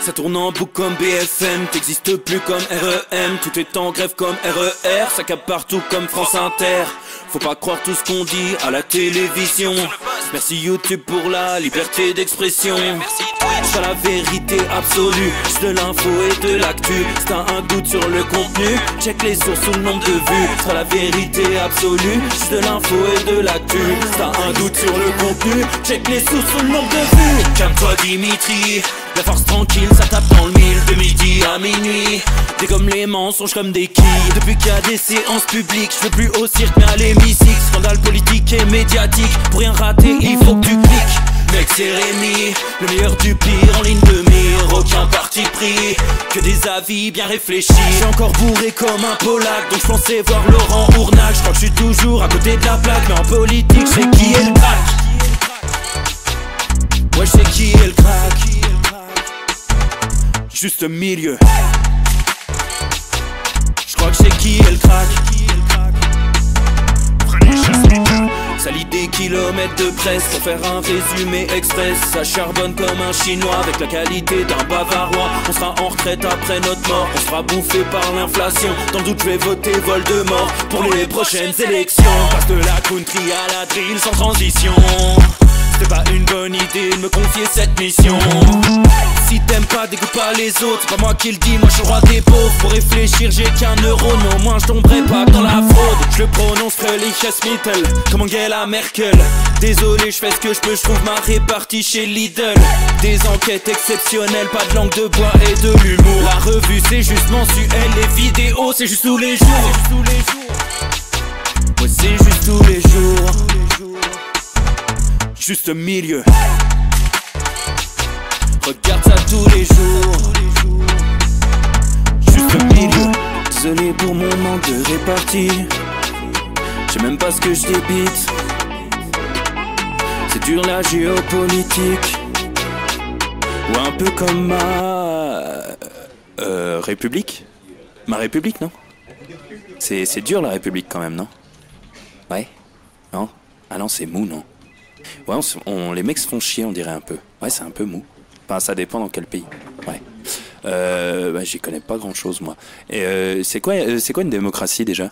Ça tourne en boucle comme BFM, t'existes plus comme REM. Tout est en grève comme RER, ça capte partout comme France Inter. Faut pas croire tout ce qu'on dit à la télévision. Merci YouTube pour la liberté d'expression. C'est pas la vérité absolue, c'est de l'info et de l'actu. Si t'as un doute sur le contenu, check les sources ou le nombre de vues. C'est pas la vérité absolue, c'est de l'info et de l'actu. Si t'as un doute sur le contenu, check les sources ou le nombre de vues. Calme-toi Dimitri, la force tranquille, ça tape dans le mille. De midi à minuit, dégomme les mensonges comme des quilles. Depuis qu'il y a des séances publiques, je veux plus au cirque mais à l'hémicycle. Scandale politique et médiatique, pour rien rater il faut que tu cliques. Mec c'est Rémi, le meilleur du pire en ligne de mire. Aucun parti pris, que des avis bien réfléchis. J'suis encore bourré comme un Polac, donc j'pensais voir Laurent Ournac. J'crois que j'suis toujours à côté de la plaque, mais en politique j'sais qui est le crack. Ouais j'sais qui est le crack. Juste milieu. J'crois que j'sais qui est le crack. Ça lit des kilomètres de presse pour faire un résumé express. Ça charbonne comme un chinois avec la qualité d'un bavarois. On sera en retraite après notre mort, on sera bouffé par l'inflation. Dans le doute je vais voter Voldemort pour les prochaines élections. Passe de la country à la drill sans transition. C'est pas une bonne idée de me confier cette mission. Si t'aimes pas, dégoûte pas les autres. C'est pas moi qui le dis, moi je suis le roi des pauvres. Pour réfléchir j'ai qu'un euro, mais au moins je tomberai pas dans la fraude. Je le prononce Mittel, comme Angela Merkel. Désolé, je fais ce que je peux, je trouve ma répartie chez Lidl. Des enquêtes exceptionnelles, pas de langue de bois et de l'humour. La revue c'est juste mensuel, les vidéos c'est juste tous les jours. Ouais c'est juste tous les jours. Juste milieu. Regarde ça tous les jours. Juste milieu. Désolé pour mon manque de répartie. Je sais même pas ce que je débite. C'est dur la géopolitique. Ou un peu comme ma... République. Ma République, non? C'est dur la République quand même, non? Ouais? Non? Ah non, c'est mou, non? Ouais, les mecs se font chier, on dirait un peu. Ouais, c'est un peu mou. Enfin, ça dépend dans quel pays. Ouais. Bah, j'y connais pas grand chose, moi. Et c'est quoi une démocratie déjà?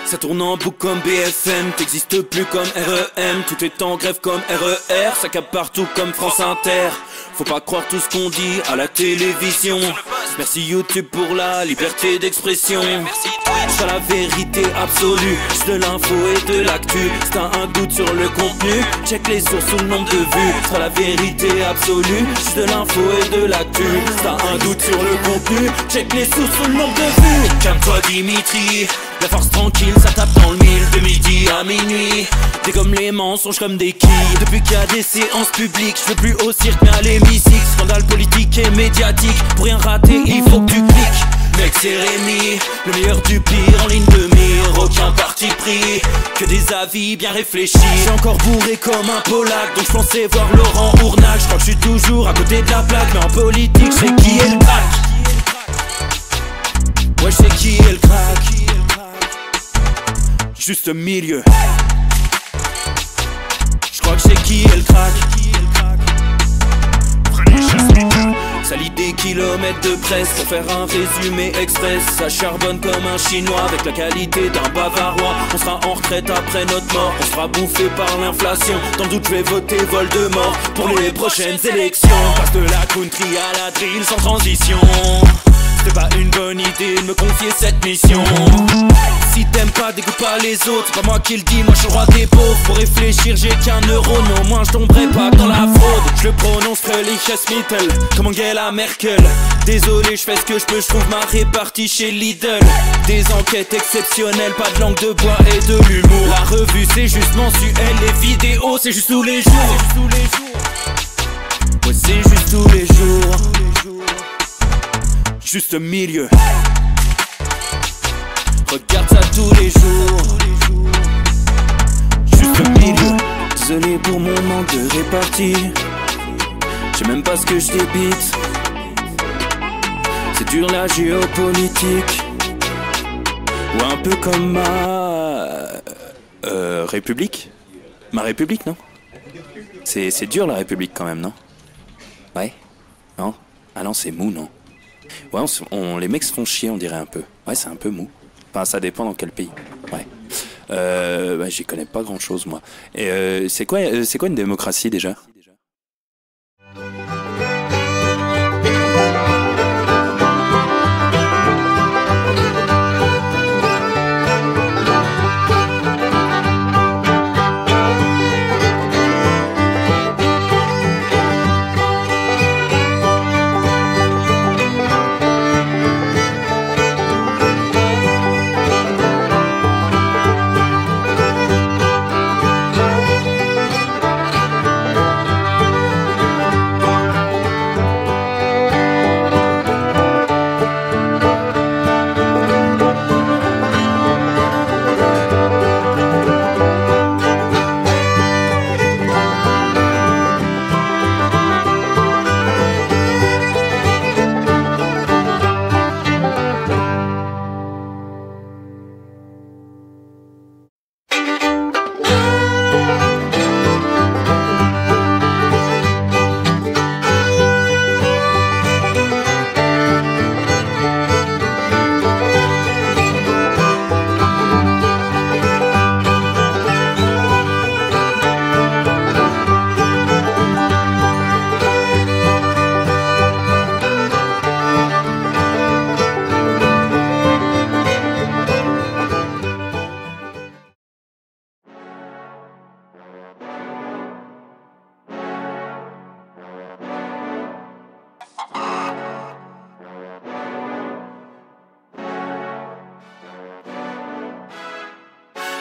Ça tourne en boucle comme BFM, t'existes plus comme REM. Tout est en grève comme RER, ça capte partout comme France Inter. Faut pas croire tout ce qu'on dit à la télévision. Merci YouTube pour la liberté d'expression. C'est pas la vérité absolue, c'est de l'info et de l'actu. Si t'as un doute sur le contenu, check les sources ou le nombre de vues. C'est pas la vérité absolue, c'est de l'info et de l'actu. Si t'as un doute sur le contenu, check les sources ou le nombre de vues. Calme-toi Dimitri, la force tranquille, ça tape dans le mille. De midi à minuit, dégomme les mensonges comme des quilles. Depuis qu'il y a des séances publiques, je veux plus au cirque mais à l'hémicycle. Scandale politique et médiatique, pour rien rater il faut que tu cliques. Mec c'est Rémi, le meilleur du pire en ligne de mire. des avis bien réfléchis. J'suis encore bourré comme un Polac, donc j'pensais voir Laurent Ournac. J'crois que j'suis toujours à côté de la plaque, mais en politique j'sais qui est le crack. Ouais, j'sais qui est le crack. Juste milieu. J'crois que j'sais qui est le crack. Ça lit des kilomètres de presse pour faire un résumé express. Ça charbonne comme un chinois avec la qualité d'un bavarois. On sera en retraite après notre mort, on sera bouffé par l'inflation. Dans le doute je vais voter Voldemort pour les prochaines élections. Passe de la country à la drill sans transition. C'est pas une bonne idée de me confier cette mission. Si t'aimes pas, dégoûte pas les autres. C'est pas moi qui le dis, moi je suis le roi des pauvres. Pour réfléchir j'ai qu'un euro, mais au moins je tomberai pas dans la fraude. Je le prononce Fröhliches Mittel, comme Angela Merkel. Désolé, je fais ce que je peux, je trouve ma répartie chez Lidl. Des enquêtes exceptionnelles, pas de langue de bois et de l'humour. La revue c'est juste mensuel, les vidéos c'est juste tous les jours. Ouais, c'est juste tous les jours. Juste milieu. Regarde ça tous les jours. Juste milieu. Désolé pour mon manque de répartie. Je sais même pas ce que je débite. C'est dur la géopolitique. Ou un peu comme ma République. Ma République, non? C'est dur la République quand même, non? Ouais? Non? Ah non, c'est mou, non? Ouais, les mecs se font chier, on dirait un peu. Ouais, c'est un peu mou. Enfin, ça dépend dans quel pays. Ouais. Bah, j'y connais pas grand chose, moi. Et c'est quoi une démocratie déjà?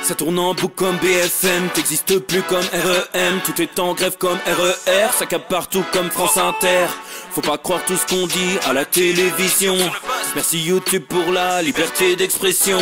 Ça tourne en boucle comme BFM, t'existes plus comme REM. Tout est en grève comme RER, ça capte partout comme France Inter. Faut pas croire tout ce qu'on dit à la télévision. Merci YouTube pour la liberté d'expression.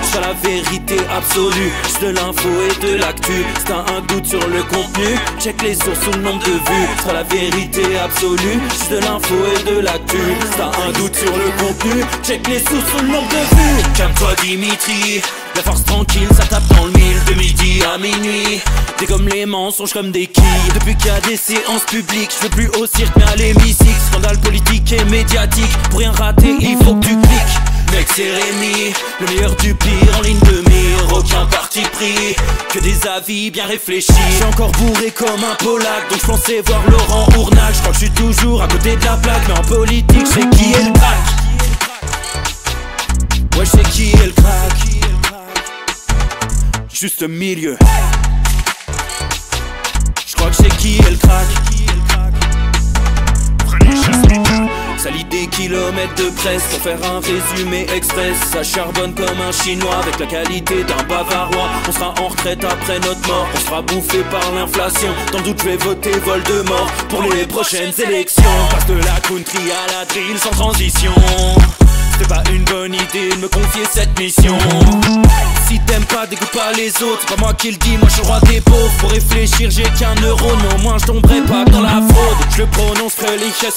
C'est la vérité absolue, c'est de l'info et de l'actu. Si t'as un doute sur le contenu, check les sources ou le nombre de vues. C'est la vérité absolue, c'est de l'info et de l'actu. Si t'as un doute sur le contenu, check les sources ou le nombre de vues. Calme-toi Dimitri, la force tranquille, ça tape dans le mille. De midi à minuit, t'es comme les mensonges comme des quilles. Depuis qu'il y a des séances publiques, je veux plus au cirque mais à l'hémicycle. Scandale politique et médiatique, pour rien rater il faut que tu cliques. Mec c'est Rémi, le meilleur du pire en ligne de mire. Aucun parti pris, que des avis bien réfléchis. J'suis encore bourré comme un Polac, donc j'pensais voir Laurent Ournac. J'crois que j'suis toujours à côté de la plaque, mais en politique j'sais qui est le crack. Ouais j'sais qui est le crack. Juste milieu. J'crois que j'sais qui est le crack. Ça lit des kilomètres de presse pour faire un résumé express. Ça charbonne comme un chinois avec la qualité d'un bavarois. On sera en retraite après notre mort, on sera bouffé par l'inflation. Dans le doute je vais voter Voldemort pour les prochaines élections. Passe de la country à la drill sans transition. C'était pas une bonne idée de me confier cette mission. Si t'aimes pas, dégoûte pas les autres. C'est pas moi qui le dis, moi je suis le roi des pauvres. Pour réfléchir, j'ai qu'un euro, mais au moins je tomberai pas dans la fraude. Je le prononce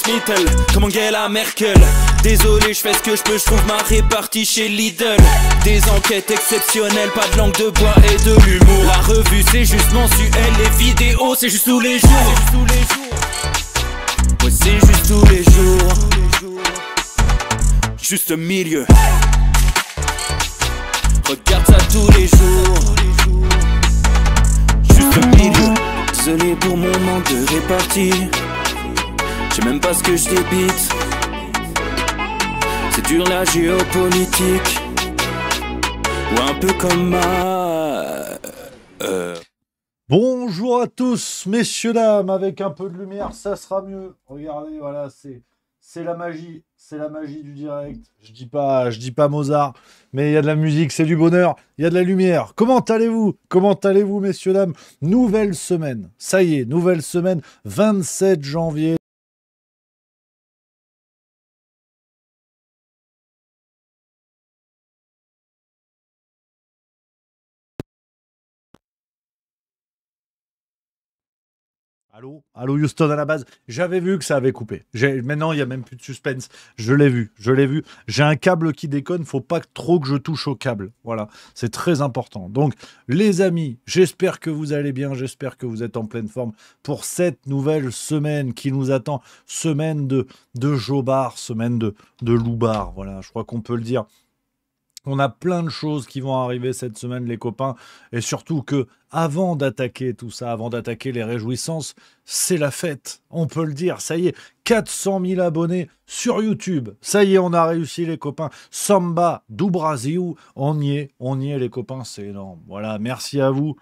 Mittel, comme Angela Merkel. Désolé, je fais ce que je peux, je trouve ma répartie chez Lidl. Des enquêtes exceptionnelles, pas de langue de bois et de l'humour. La revue c'est juste mensuel, les vidéos c'est juste tous les jours. Ouais, c'est juste tous les jours. Juste milieu. Regarde ça tous les jours. Juste milieu. Désolé pour mon manque de répartie. Je sais même pas ce que je débite. C'est dur la géopolitique. Ou un peu comme ma... Bonjour à tous, messieurs, dames, avec un peu de lumière, ça sera mieux. Regardez, voilà, c'est la magie du direct. Je dis pas Mozart, mais il y a de la musique, c'est du bonheur, il y a de la lumière. Comment allez-vous, messieurs, dames? Nouvelle semaine, ça y est, nouvelle semaine, 27 janvier. Allô Houston à la base. J'avais vu que ça avait coupé. Maintenant, il n'y a même plus de suspense. Je l'ai vu. J'ai un câble qui déconne. Faut pas trop que je touche au câble. Voilà, c'est très important. Donc, les amis, j'espère que vous allez bien. J'espère que vous êtes en pleine forme pour cette nouvelle semaine qui nous attend. Semaine de Jobard, semaine de Loubar. Voilà, je crois qu'on peut le dire. On a plein de choses qui vont arriver cette semaine, les copains. Et surtout que, avant d'attaquer tout ça, avant d'attaquer les réjouissances, c'est la fête. On peut le dire. Ça y est, 400 000 abonnés sur YouTube. Ça y est, on a réussi, les copains. Samba do Brasil. On y est, les copains. C'est énorme. Voilà, merci à vous.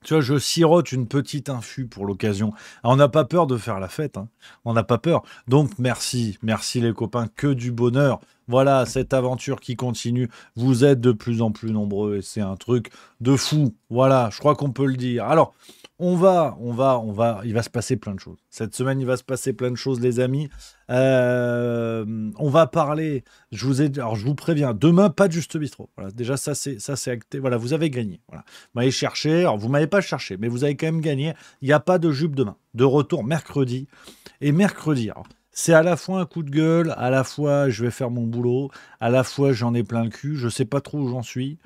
Tu vois, je sirote une petite infu pour l'occasion. On n'a pas peur de faire la fête, hein. On n'a pas peur. Donc, merci les copains, que du bonheur. Voilà, cette aventure qui continue. Vous êtes de plus en plus nombreux et c'est un truc de fou. Voilà, je crois qu'on peut le dire. Alors, il va se passer plein de choses. Cette semaine, il va se passer plein de choses, les amis. On va parler, alors je vous préviens, demain, pas de Juste Bistrot. Voilà, déjà, ça c'est acté. Voilà, vous avez gagné. Voilà. Vous m'avez cherché, alors vous m'avez pas cherché, mais vous avez quand même gagné. Il n'y a pas de jupe demain. De retour mercredi. Et mercredi, alors, c'est à la fois un coup de gueule, à la fois je vais faire mon boulot, à la fois j'en ai plein le cul, je sais pas trop où j'en suis.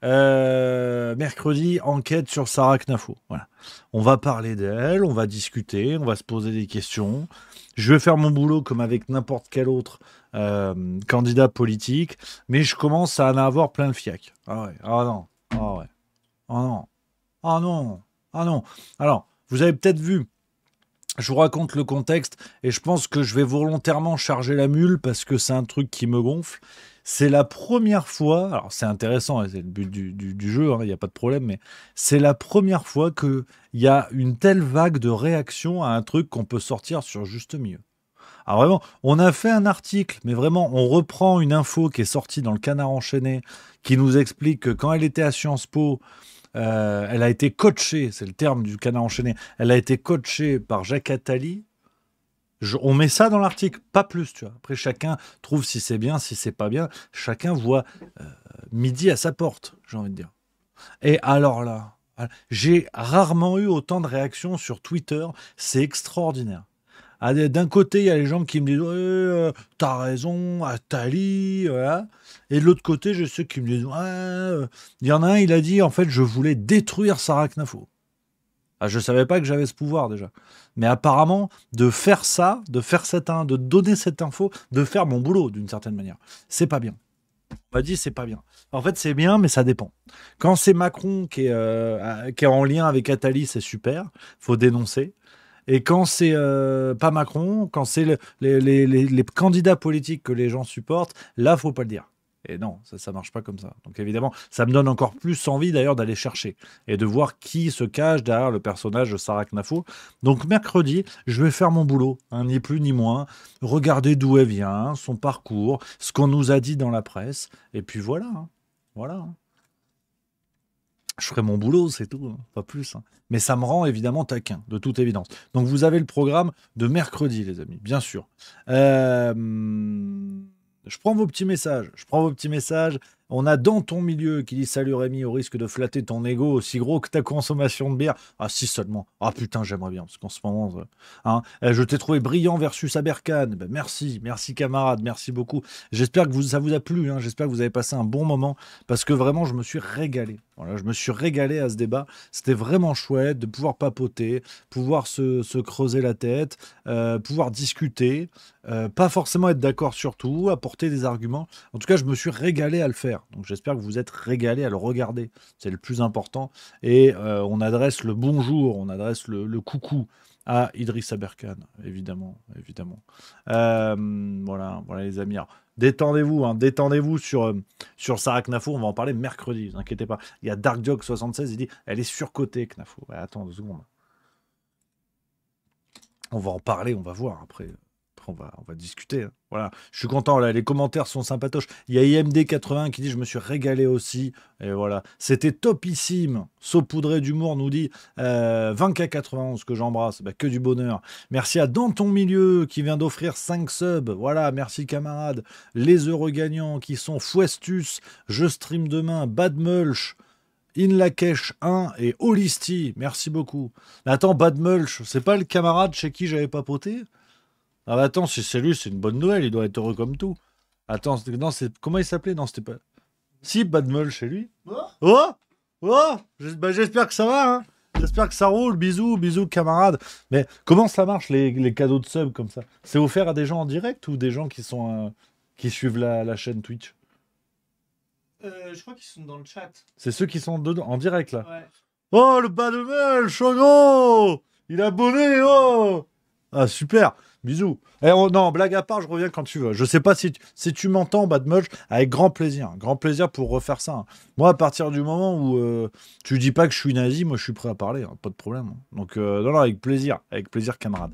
Mercredi, enquête sur Sarah Knafo. Voilà. On va parler d'elle, on va discuter, on va se poser des questions. Je vais faire mon boulot comme avec n'importe quel autre candidat politique, mais je commence à en avoir plein le fiac. Ah ouais, ah non, ah ouais, ah non, ah non, ah non. Alors, vous avez peut-être vu, je vous raconte le contexte et je pense que je vais volontairement charger la mule parce que c'est un truc qui me gonfle. C'est la première fois, alors c'est intéressant, c'est le but du jeu, il n'y a pas de problème, mais c'est la première fois qu'il y a une telle vague de réaction à un truc qu'on peut sortir sur Juste Milieu. Alors vraiment, on a fait un article, mais vraiment, on reprend une info qui est sortie dans le Canard enchaîné, qui nous explique que quand elle était à Sciences Po, elle a été coachée, c'est le terme du Canard enchaîné, elle a été coachée par Jacques Attali. On met ça dans l'article, pas plus, tu vois. Après, chacun trouve si c'est bien, si c'est pas bien. Chacun voit midi à sa porte, j'ai envie de dire. Et alors là, j'ai rarement eu autant de réactions sur Twitter. C'est extraordinaire. D'un côté, il y a les gens qui me disent t'as raison, Attali, voilà. Et de l'autre côté, j'ai ceux qui me disent il y en a un, il a dit en fait, je voulais détruire Sarah Knafo. Ah, je savais pas que j'avais ce pouvoir déjà. Mais apparemment, de faire ça, de donner cette info, de faire mon boulot d'une certaine manière, c'est pas bien. On m'a dit c'est pas bien. En fait, c'est bien, mais ça dépend. Quand c'est Macron qui est en lien avec Attali, c'est super, faut dénoncer. Et quand c'est pas Macron, quand c'est les candidats politiques que les gens supportent, là, faut pas le dire. Et non, ça marche pas comme ça. Donc évidemment, ça me donne encore plus envie d'ailleurs d'aller chercher et de voir qui se cache derrière le personnage de Sarah Knafo. Donc mercredi, je vais faire mon boulot, ni plus ni moins. Regarder d'où elle vient, son parcours, ce qu'on nous a dit dans la presse. Et puis voilà. Voilà. Je ferai mon boulot, c'est tout, hein, pas plus, hein. Mais ça me rend évidemment taquin, de toute évidence. Donc vous avez le programme de mercredi, les amis, bien sûr. Euh, Je prends vos petits messages. Je prends vos petits messages. On a dans ton milieu qui dit salut Rémi, au risque de flatter ton ego aussi gros que ta consommation de bière. Ah si seulement. Ah putain, j'aimerais bien parce qu'en ce moment, hein, je t'ai trouvé brillant versus Aberkan. Ben, merci, merci camarade, merci beaucoup. J'espère que ça vous a plu. Hein. J'espère que vous avez passé un bon moment parce que vraiment, je me suis régalé. Voilà, je me suis régalé à ce débat. C'était vraiment chouette de pouvoir papoter, pouvoir se creuser la tête, pouvoir discuter, pas forcément être d'accord sur tout, apporter des arguments. En tout cas, je me suis régalé à le faire. Donc j'espère que vous êtes régalé à le regarder. C'est le plus important. Et on adresse le bonjour, on adresse le coucou à Idriss Aberkan, évidemment, évidemment. Voilà, voilà les amis. Alors, détendez-vous, hein, détendez-vous sur Sarah Knafo. On va en parler mercredi, ne vous inquiétez pas. Il y a DarkJog76, il dit elle est surcotée, Knafo. Ouais, attends 2 secondes. On va en parler, on va voir après. On va discuter. Hein. Voilà. Je suis content, là, les commentaires sont sympatoches. Il y a IMD80 qui dit je me suis régalé aussi. Et voilà. C'était topissime. Saupoudré d'humour nous dit 20K91 que j'embrasse. Bah, que du bonheur. Merci à Dans ton milieu qui vient d'offrir 5 subs. Voilà, merci camarades. Les heureux gagnants qui sont Fouestus, Je stream demain, Bad Mulch, Inlakesh 1 et Holisty. Merci beaucoup. Mais attends, Bad Mulch, c'est pas le camarade chez qui j'avais papoté? Ah bah attends, si c'est lui, c'est une bonne nouvelle, il doit être heureux comme tout. Attends, non, comment il s'appelait? Non, c'était pas... Si, Badmol chez lui. Oh oh bah, j'espère que ça va, hein. J'espère que ça roule, bisous, bisous camarades. Mais comment ça marche les cadeaux de sub comme ça? C'est offert à des gens en direct ou des gens qui suivent la chaîne Twitch? Je crois qu'ils sont dans le chat. C'est ceux qui sont dedans, en direct là. Ouais. Oh le Badmol, gros. Il a abonné, oh. Ah super. Bisous. Non, blague à part, je reviens quand tu veux. Je sais pas si tu m'entends, Bad Mulch, avec grand plaisir. Grand plaisir pour refaire ça. Hein. Moi, à partir du moment où tu dis pas que je suis nazi, moi, je suis prêt à parler. Hein, pas de problème. Hein. Donc, non, avec plaisir, camarade.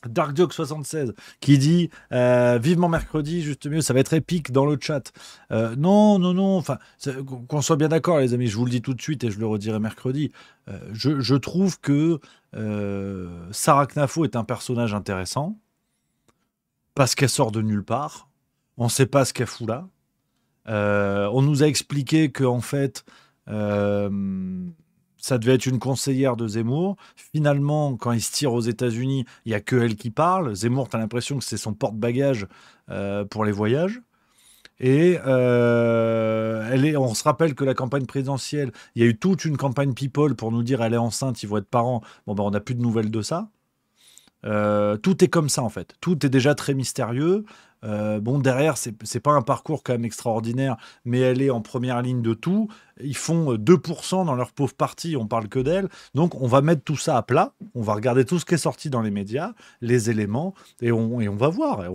DarkJoke76 qui dit vivement mercredi, juste mieux, ça va être épique dans le chat. Non, enfin, qu'on soit bien d'accord, les amis, je vous le dis tout de suite et je le redirai mercredi. Je trouve que Sarah Knafo est un personnage intéressant parce qu'elle sort de nulle part. On ne sait pas ce qu'elle fout là. On nous a expliqué que en fait. Ça devait être une conseillère de Zemmour. Finalement, quand il se tire aux États-Unis, il n'y a que elle qui parle. Zemmour, tu as l'impression que c'est son porte-bagages pour les voyages. Et on se rappelle que la campagne présidentielle, il y a eu toute une campagne People pour nous dire elle est enceinte, ils vont être parents. Bon, ben, on n'a plus de nouvelles de ça. Tout est comme ça en fait. Tout est déjà très mystérieux. Bon, derrière, c'est pas un parcours quand même extraordinaire, mais elle est en première ligne de tout. Ils font 2% dans leur pauvre parti, on parle que d'elle. Donc, on va mettre tout ça à plat. On va regarder tout ce qui est sorti dans les médias, les éléments, et on va voir.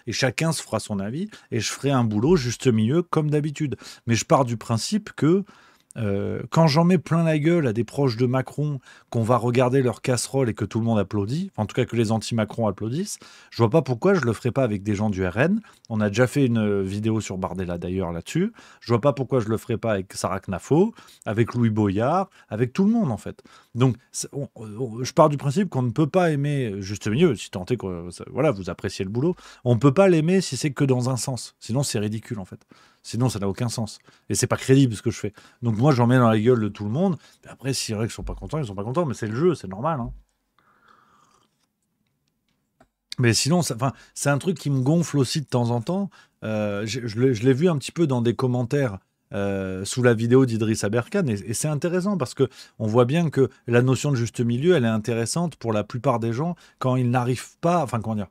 Et chacun se fera son avis, et je ferai un boulot juste milieu, comme d'habitude. Mais je pars du principe que quand j'en mets plein la gueule à des proches de Macron, qu'on va regarder leur casserole et que tout le monde applaudit, en tout cas que les anti-Macron applaudissent, je vois pas pourquoi je le ferais pas avec des gens du RN. On a déjà fait une vidéo sur Bardella d'ailleurs là-dessus. Je vois pas pourquoi je le ferais pas avec Sarah Knafo, avec Louis Boyard, avec tout le monde en fait. Donc je pars du principe qu'on ne peut pas aimer juste milieu, si tant est que voilà, vous appréciez le boulot, on ne peut pas l'aimer si c'est que dans un sens. Sinon c'est ridicule en fait. Sinon, ça n'a aucun sens. Et c'est pas crédible ce que je fais. Donc moi, j'en mets dans la gueule de tout le monde. Et après, s'il y en a qui sont pas contents, ils sont pas contents. Mais c'est le jeu, c'est normal. Hein. Mais sinon, c'est un truc qui me gonfle aussi de temps en temps. Je l'ai vu un petit peu dans des commentaires sous la vidéo d'Idriss Aberkan. Et c'est intéressant parce que on voit bien que la notion de juste milieu, elle est intéressante pour la plupart des gens quand ils n'arrivent pas... Enfin, comment dire,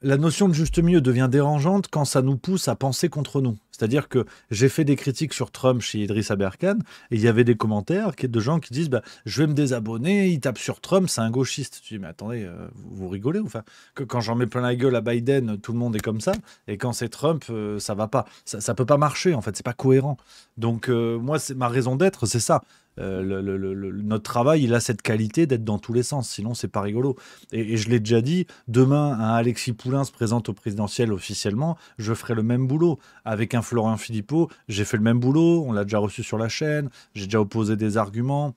la notion de juste milieu devient dérangeante quand ça nous pousse à penser contre nous. C'est-à-dire que j'ai fait des critiques sur Trump chez Idriss Aberkan et il y avait des commentaires de gens qui disent je vais me désabonner, il tape sur Trump, c'est un gauchiste. Tu dis mais attendez, vous rigolez ou enfin que quand j'en mets plein la gueule à Biden, tout le monde est comme ça et quand c'est Trump, ça va pas. Ça peut pas marcher en fait, c'est pas cohérent. Donc moi, ma raison d'être, c'est ça. notre travail, il a cette qualité d'être dans tous les sens, sinon c'est pas rigolo. Et je l'ai déjà dit, demain, un Alexis Poulain se présente au présidentiel officiellement, je ferai le même boulot. Avec un Florian Philippot, j'ai fait le même boulot, on l'a déjà reçu sur la chaîne, j'ai déjà opposé des arguments.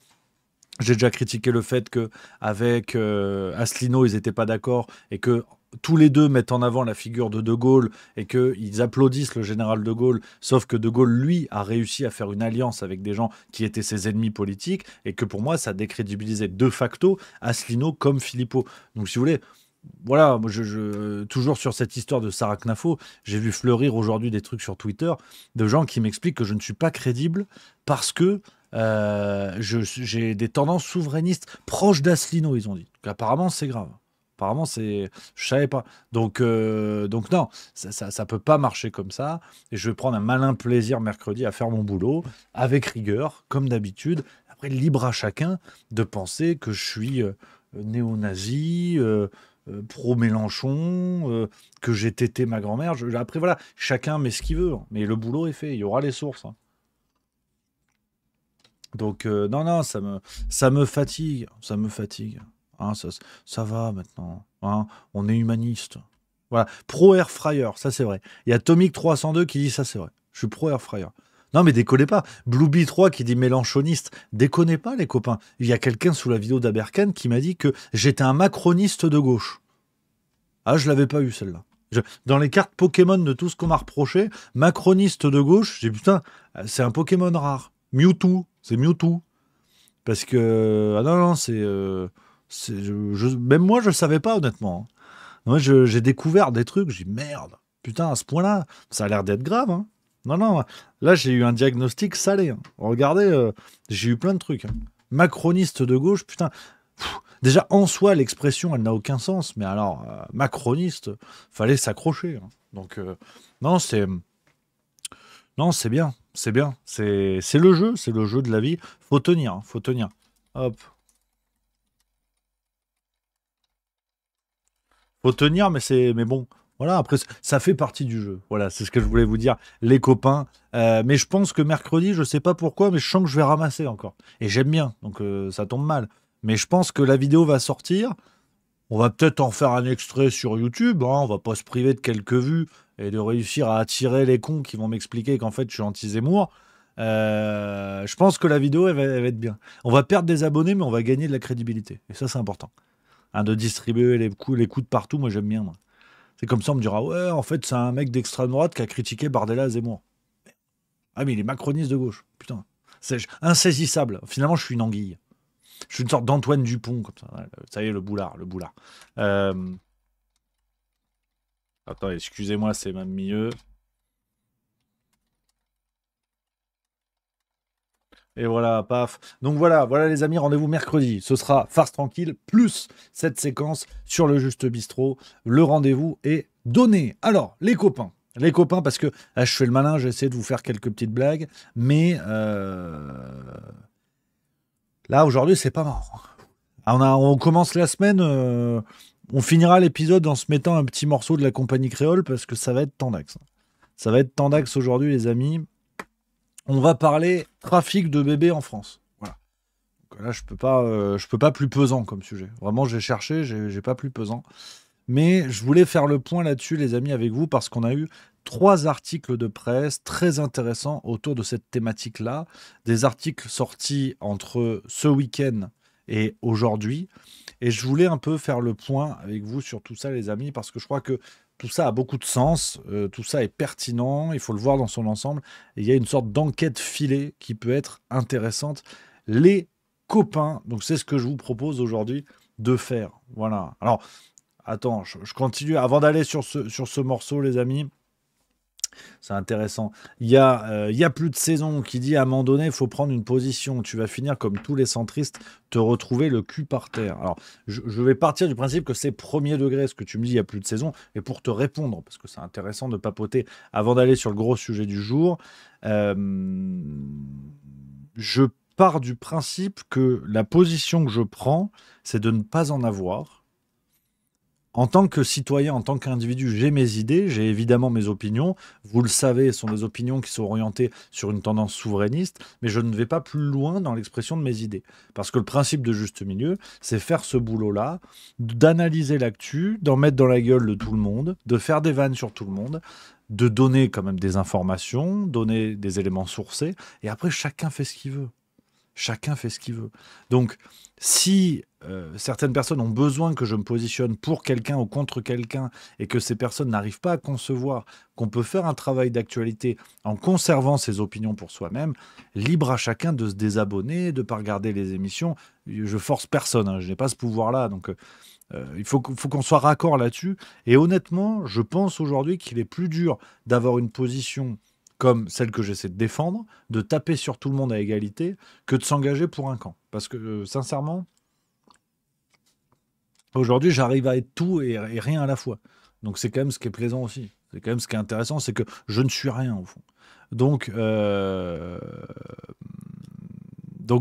J'ai déjà critiqué le fait que avec Asselineau, ils n'étaient pas d'accord et que tous les deux mettent en avant la figure de De Gaulle et qu'ils applaudissent le général De Gaulle, sauf que De Gaulle, lui, a réussi à faire une alliance avec des gens qui étaient ses ennemis politiques et que pour moi, ça décrédibilisait de facto Asselineau comme Philippot. Donc, si vous voulez, voilà, moi, toujours sur cette histoire de Sarah Knafo, j'ai vu fleurir aujourd'hui des trucs sur Twitter de gens qui m'expliquent que je ne suis pas crédible parce que j'ai des tendances souverainistes proches d'Asselineau, ils ont dit. Donc, apparemment, c'est grave. Apparemment, c'est. Je savais pas. Donc non, ça peut pas marcher comme ça. Et je vais prendre un malin plaisir mercredi à faire mon boulot avec rigueur, comme d'habitude. Après, libre à chacun de penser que je suis néo-nazi, pro-Mélenchon, que j'ai tété ma grand-mère. Après, voilà, chacun met ce qu'il veut. Mais le boulot est fait. Il y aura les sources. Hein. Donc, non, ça me fatigue. Ça me fatigue. Hein, ça va maintenant. Hein, on est humaniste. Voilà. Pro Air Fryer, ça c'est vrai. Il y a Tomic302 qui dit ça c'est vrai. Je suis pro Air Fryer. Non mais déconnez pas. Blueby3 qui dit mélanchoniste. Déconnez pas les copains. Il y a quelqu'un sous la vidéo d'Aberkan qui m'a dit que j'étais un macroniste de gauche. Ah, je l'avais pas eu celle-là. Dans les cartes Pokémon de tout ce qu'on m'a reproché, macroniste de gauche, j'ai dit putain, c'est un Pokémon rare. Mewtwo, c'est Mewtwo. Parce que. Ah non, non, même moi, je savais pas, honnêtement. Moi, j'ai découvert des trucs, j'ai dit merde, putain, à ce point-là, ça a l'air d'être grave. Hein. Non, non, là, j'ai eu un diagnostic salé. Hein. Regardez, j'ai eu plein de trucs. Hein. Macroniste de gauche, putain. Déjà, en soi, l'expression, elle n'a aucun sens. Mais alors, macroniste, fallait s'accrocher. Hein. Donc, non, c'est. Non, c'est bien. C'est bien. C'est le jeu de la vie. Faut tenir, hein, faut tenir. Hop. Faut tenir, mais bon. Voilà, après, ça fait partie du jeu. Voilà, c'est ce que je voulais vous dire, les copains. Mais je pense que mercredi, je sais pas pourquoi, mais je sens que je vais ramasser encore. Et j'aime bien, donc ça tombe mal. Mais je pense que la vidéo va sortir. On va peut-être en faire un extrait sur YouTube. Hein, on va pas se priver de quelques vues et de réussir à attirer les cons qui vont m'expliquer qu'en fait, je suis anti-Zemmour. Je pense que la vidéo, elle va être bien. On va perdre des abonnés, mais on va gagner de la crédibilité. Et ça, c'est important. Hein, de distribuer les coups de partout, moi j'aime bien. Moi. C'est comme ça, on me dira, ouais, en fait, c'est un mec d'extrême droite qui a critiqué Bardella et Zemmour. Ah, mais il est macroniste de gauche. Putain. C'est insaisissable. Finalement, je suis une anguille. Je suis une sorte d'Antoine Dupont, comme ça. Ça y est, le boulard. Euh, Attends, excusez-moi, c'est même mieux. Et voilà, paf. Donc voilà les amis, rendez-vous mercredi. Ce sera farce tranquille, plus cette séquence sur le Juste Bistrot. Le rendez-vous est donné. Alors, les copains, parce que là, je fais le malin, j'essaie de vous faire quelques petites blagues, mais là, aujourd'hui, c'est pas marrant. On commence la semaine, on finira l'épisode en se mettant un petit morceau de la compagnie créole, parce que ça va être tendax. Ça va être tendax aujourd'hui, les amis. On va parler trafic de bébés en France. Voilà. Donc là, je peux pas plus pesant comme sujet. Vraiment, j'ai cherché, j'ai pas plus pesant. Mais je voulais faire le point là-dessus, les amis, avec vous, parce qu'on a eu 3 articles de presse très intéressants autour de cette thématique-là. Des articles sortis entre ce week-end et aujourd'hui. Et je voulais un peu faire le point avec vous sur tout ça, les amis, parce que je crois que tout ça a beaucoup de sens, tout ça est pertinent, il faut le voir dans son ensemble. Et il y a une sorte d'enquête filée qui peut être intéressante. Les copains, donc c'est ce que je vous propose aujourd'hui de faire. Voilà. Alors, attends, je continue. Avant d'aller sur ce morceau, les amis, c'est intéressant. Il y a plus de saison qui dit à un moment donné, il faut prendre une position. Tu vas finir comme tous les centristes, te retrouver le cul par terre. Alors, je vais partir du principe que c'est premier degré ce que tu me dis, il y a plus de saison. Et pour te répondre, parce que c'est intéressant de papoter avant d'aller sur le gros sujet du jour, je pars du principe que la position que je prends, c'est de ne pas en avoir. En tant que citoyen, en tant qu'individu, j'ai mes idées, j'ai évidemment mes opinions. Vous le savez, ce sont des opinions qui sont orientées sur une tendance souverainiste, mais je ne vais pas plus loin dans l'expression de mes idées. Parce que le principe de juste milieu, c'est faire ce boulot-là, d'analyser l'actu, d'en mettre dans la gueule de tout le monde, de faire des vannes sur tout le monde, de donner quand même des informations, donner des éléments sourcés, et après chacun fait ce qu'il veut. Chacun fait ce qu'il veut. Donc, si certaines personnes ont besoin que je me positionne pour quelqu'un ou contre quelqu'un et que ces personnes n'arrivent pas à concevoir qu'on peut faire un travail d'actualité en conservant ses opinions pour soi-même, libre à chacun de se désabonner, de ne pas regarder les émissions. Je force personne, hein, je n'ai pas ce pouvoir-là. Donc, il faut qu'on soit raccord là-dessus. Et honnêtement, je pense aujourd'hui qu'il est plus dur d'avoir une position comme celle que j'essaie de défendre, de taper sur tout le monde à égalité, que de s'engager pour un camp. Parce que, sincèrement, aujourd'hui, j'arrive à être tout et rien à la fois. Donc, c'est quand même ce qui est plaisant aussi. C'est quand même ce qui est intéressant, c'est que je ne suis rien, au fond. Donc,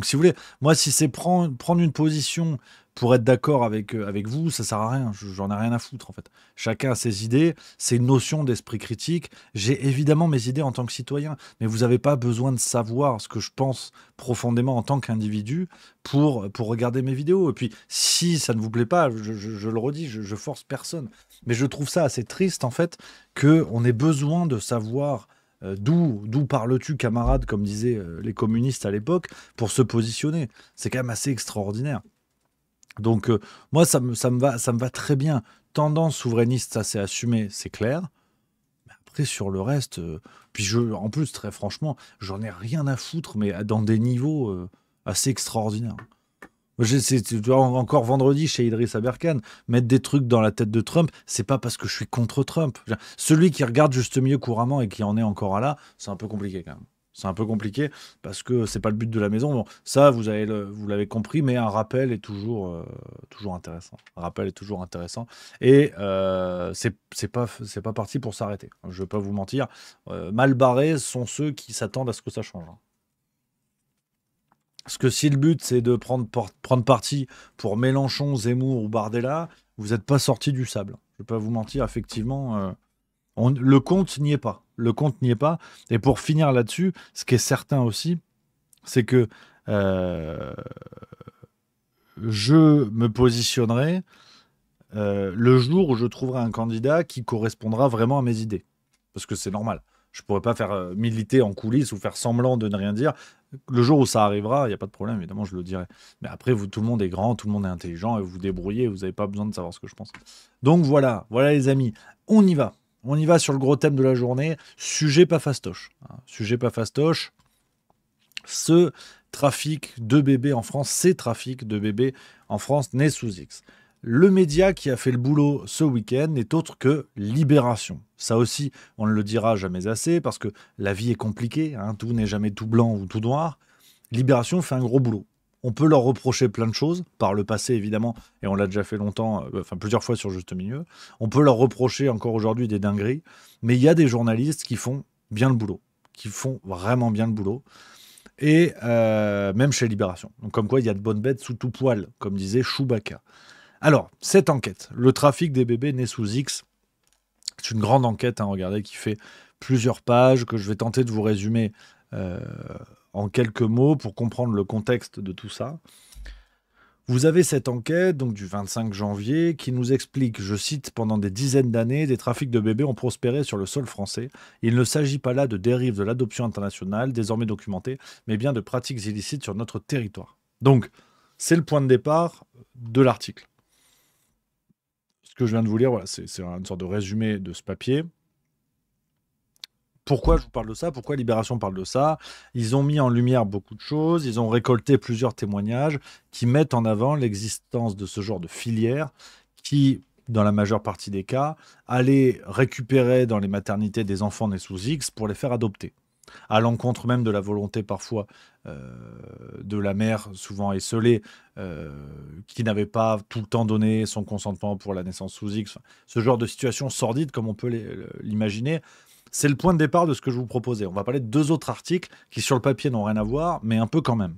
si vous voulez, moi, si c'est prendre une position pour être d'accord avec vous, ça sert à rien. J'en ai rien à foutre, en fait. Chacun a ses idées, c'est une notion d'esprit critique. J'ai évidemment mes idées en tant que citoyen, mais vous n'avez pas besoin de savoir ce que je pense profondément en tant qu'individu pour regarder mes vidéos. Et puis, si ça ne vous plaît pas, je le redis, je force personne. Mais je trouve ça assez triste, en fait, qu'on ait besoin de savoir d'où parles-tu, camarade, comme disaient les communistes à l'époque, pour se positionner. C'est quand même assez extraordinaire. Donc, moi, ça me va très bien. Tendance souverainiste, ça c'est assumé, c'est clair. Mais après, sur le reste, en plus, très franchement, j'en ai rien à foutre, mais dans des niveaux assez extraordinaires. Tu vois, encore vendredi chez Idriss Aberkan, mettre des trucs dans la tête de Trump, c'est pas parce que je suis contre Trump. Celui qui regarde juste mieux couramment et qui en est encore à là, c'est un peu compliqué quand même. C'est un peu compliqué parce que c'est pas le but de la maison. Bon, ça, vous l'avez compris, mais un rappel est toujours intéressant. Un rappel est toujours intéressant. Et c'est pas parti pour s'arrêter. Je vais pas vous mentir. Mal barrés sont ceux qui s'attendent à ce que ça change. Parce que si le but, c'est de prendre parti pour Mélenchon, Zemmour ou Bardella, vous n'êtes pas sorti du sable. Je ne vais pas vous mentir, effectivement, le compte n'y est pas. Le compte n'y est pas. Et pour finir là-dessus, ce qui est certain aussi, c'est que je me positionnerai le jour où je trouverai un candidat qui correspondra vraiment à mes idées. Parce que c'est normal. Je ne pourrais pas faire militer en coulisses ou faire semblant de ne rien dire. Le jour où ça arrivera, il n'y a pas de problème, évidemment, je le dirai. Mais après, tout le monde est grand, tout le monde est intelligent, et vous vous débrouillez, vous n'avez pas besoin de savoir ce que je pense. Donc voilà les amis, on y va. On y va sur le gros thème de la journée. Sujet pas fastoche. Sujet pas fastoche. Ce trafic de bébés en France, ces trafics de bébés en France nés sous X. Le média qui a fait le boulot ce week-end n'est autre que Libération. Ça aussi, on ne le dira jamais assez parce que la vie est compliquée, tout n'est jamais tout blanc ou tout noir. Libération fait un gros boulot. On peut leur reprocher plein de choses, par le passé évidemment, et on l'a déjà fait longtemps, plusieurs fois sur Juste Milieu. On peut leur reprocher encore aujourd'hui des dingueries, mais il y a des journalistes qui font bien le boulot, qui font vraiment bien le boulot. Et même chez Libération. Donc comme quoi il y a de bonnes bêtes sous tout poil, comme disait Chewbacca. Alors, cette enquête, le trafic des bébés nés sous X, c'est une grande enquête, regardez, qui fait plusieurs pages, que je vais tenter de vous résumer en quelques mots pour comprendre le contexte de tout ça. Vous avez cette enquête, donc du 25 janvier, qui nous explique, je cite, pendant des dizaines d'années, des trafics de bébés ont prospéré sur le sol français. Il ne s'agit pas là de dérives de l'adoption internationale, désormais documentée, mais bien de pratiques illicites sur notre territoire. Donc, c'est le point de départ de l'article. Ce que je viens de vous lire, voilà, c'est une sorte de résumé de ce papier. Pourquoi je vous parle de ça? Pourquoi Libération parle de ça? Ils ont mis en lumière beaucoup de choses, ils ont récolté plusieurs témoignages qui mettent en avant l'existence de ce genre de filière qui, dans la majeure partie des cas, allait récupérer dans les maternités des enfants nés sous X pour les faire adopter. À l'encontre même de la volonté parfois de la mère, souvent esseulée, qui n'avait pas tout le temps donné son consentement pour la naissance sous X. Ce genre de situation sordide, comme on peut l'imaginer, c'est le point de départ de ce que je vous proposais. On va parler de deux autres articles qui, sur le papier, n'ont rien à voir, mais un peu quand même.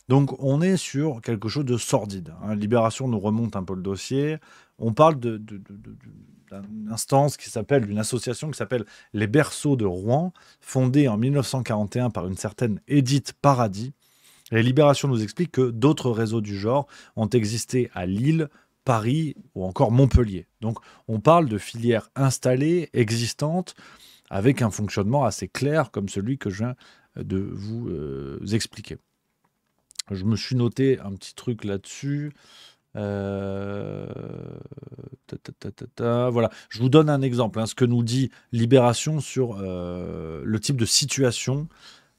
Donc on est sur quelque chose de sordide, hein. Libération nous remonte un peu le dossier. On parle d'une instance qui s'appelle, d'une association qui s'appelle les Berceaux de Rouen, fondée en 1941 par une certaine Édith Paradis. Et Libération nous explique que d'autres réseaux du genre ont existé à Lille, Paris ou encore Montpellier. Donc on parle de filières installées, existantes, avec un fonctionnement assez clair comme celui que je viens de vous expliquer. Je me suis noté un petit truc là-dessus. Voilà, je vous donne un exemple, hein, ce que nous dit Libération sur le type de situation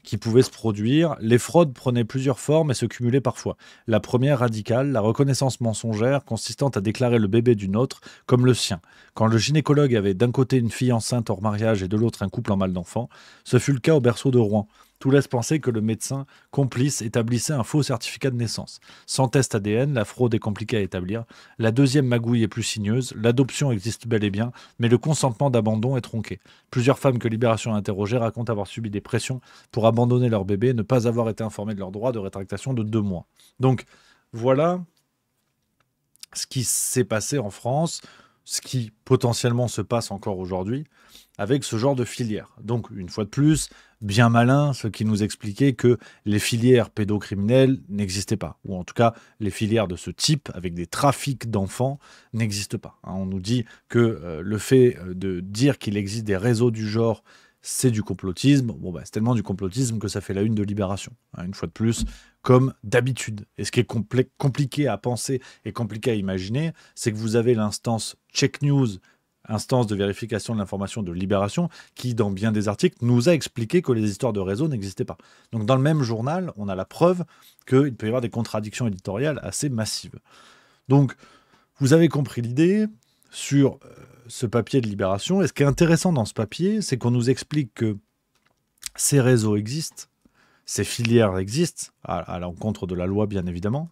qui pouvait se produire. Les fraudes prenaient plusieurs formes et se cumulaient parfois. La première, radicale, la reconnaissance mensongère consistant à déclarer le bébé d'une autre comme le sien. Quand le gynécologue avait d'un côté une fille enceinte hors mariage et de l'autre un couple en mal d'enfants, ce fut le cas au berceau de Rouen. Tout laisse penser que le médecin complice établissait un faux certificat de naissance. Sans test ADN, la fraude est compliquée à établir. La deuxième magouille est plus sinueuse. L'adoption existe bel et bien, mais le consentement d'abandon est tronqué. Plusieurs femmes que Libération a interrogées racontent avoir subi des pressions pour abandonner leur bébé et ne pas avoir été informées de leur droit de rétractation de 2 mois. Donc, voilà ce qui s'est passé en France, ce qui potentiellement se passe encore aujourd'hui avec ce genre de filière. Donc, une fois de plus, bien malin ceux qui nous expliquaient que les filières pédocriminelles n'existaient pas, ou en tout cas les filières de ce type avec des trafics d'enfants n'existent pas. On nous dit que le fait de dire qu'il existe des réseaux du genre, c'est du complotisme. Bon, c'est tellement du complotisme que ça fait la une de Libération, une fois de plus, comme d'habitude. Et ce qui est compliqué à penser et compliqué à imaginer, c'est que vous avez l'instance Check News, instance de vérification de l'information de Libération, qui, dans bien des articles, nous a expliqué que les histoires de réseau n'existaient pas. Donc, dans le même journal, on a la preuve qu'il peut y avoir des contradictions éditoriales assez massives. Donc, vous avez compris l'idée sur ce papier de Libération. Et ce qui est intéressant dans ce papier, c'est qu'on nous explique que ces réseaux existent, ces filières existent, à l'encontre de la loi, bien évidemment.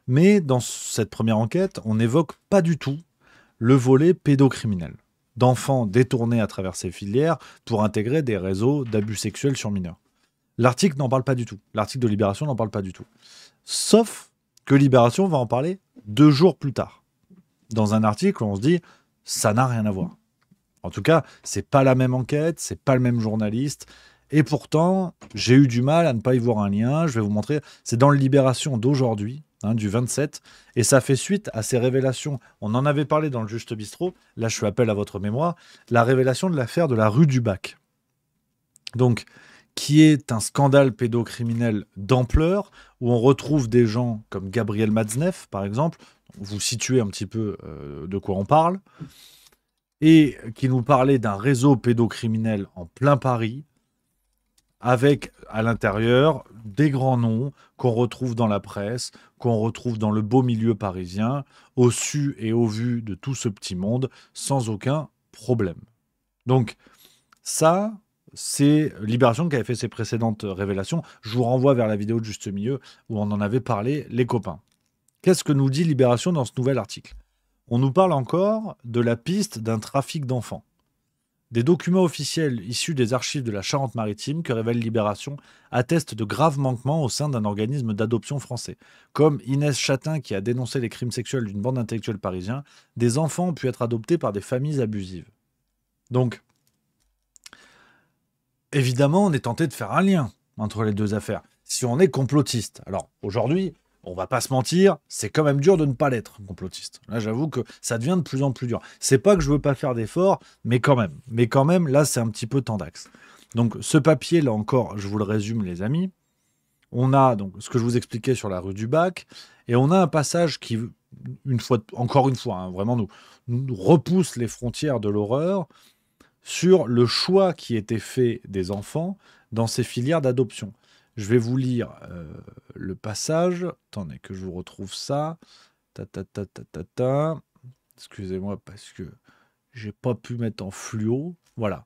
Mais dans cette première enquête, on n'évoque pas du tout le volet pédocriminel, d'enfants détournés à travers ces filières pour intégrer des réseaux d'abus sexuels sur mineurs. L'article n'en parle pas du tout. L'article de Libération n'en parle pas du tout. Sauf que Libération va en parler 2 jours plus tard. Dans un article où on se dit, ça n'a rien à voir. En tout cas, c'est pas la même enquête, c'est pas le même journaliste. Et pourtant, j'ai eu du mal à ne pas y voir un lien. Je vais vous montrer. C'est dans le Libération d'aujourd'hui, du 27, et ça fait suite à ces révélations. On en avait parlé dans le Juste Bistrot, là je fais appel à votre mémoire, la révélation de l'affaire de la rue du Bac. Donc, qui est un scandale pédocriminel d'ampleur, où on retrouve des gens comme Gabriel Matzneff, par exemple, vous situez un petit peu de quoi on parle, et qui nous parlait d'un réseau pédocriminel en plein Paris, avec à l'intérieur des grands noms qu'on retrouve dans la presse, qu'on retrouve dans le beau milieu parisien, au su et au vu de tout ce petit monde, sans aucun problème. Donc ça, c'est Libération qui avait fait ses précédentes révélations. Je vous renvoie vers la vidéo de Juste Milieu où on en avait parlé, les copains. Qu'est-ce que nous dit Libération dans ce nouvel article? On nous parle encore de la piste d'un trafic d'enfants. Des documents officiels issus des archives de la Charente-Maritime que révèle Libération attestent de graves manquements au sein d'un organisme d'adoption français. Comme Inès Chatin qui a dénoncé les crimes sexuels d'une bande d'intellectuels parisiens, des enfants ont pu être adoptés par des familles abusives. Donc, évidemment, on est tenté de faire un lien entre les deux affaires. Si on est complotiste. Alors, aujourd'hui, on va pas se mentir, c'est quand même dur de ne pas l'être, complotiste. Là, j'avoue que ça devient de plus en plus dur. C'est pas que je veux pas faire d'efforts, mais quand même. Mais quand même, là, c'est un petit peu tendax. Donc, ce papier, là encore, je vous le résume, les amis. On a donc ce que je vous expliquais sur la rue du Bac, et on a un passage qui, encore une fois, vraiment nous repousse les frontières de l'horreur sur le choix qui était fait des enfants dans ces filières d'adoption. Je vais vous lire le passage. Attendez que je vous retrouve ça. Excusez-moi parce que j'ai pas pu mettre en fluo. Voilà.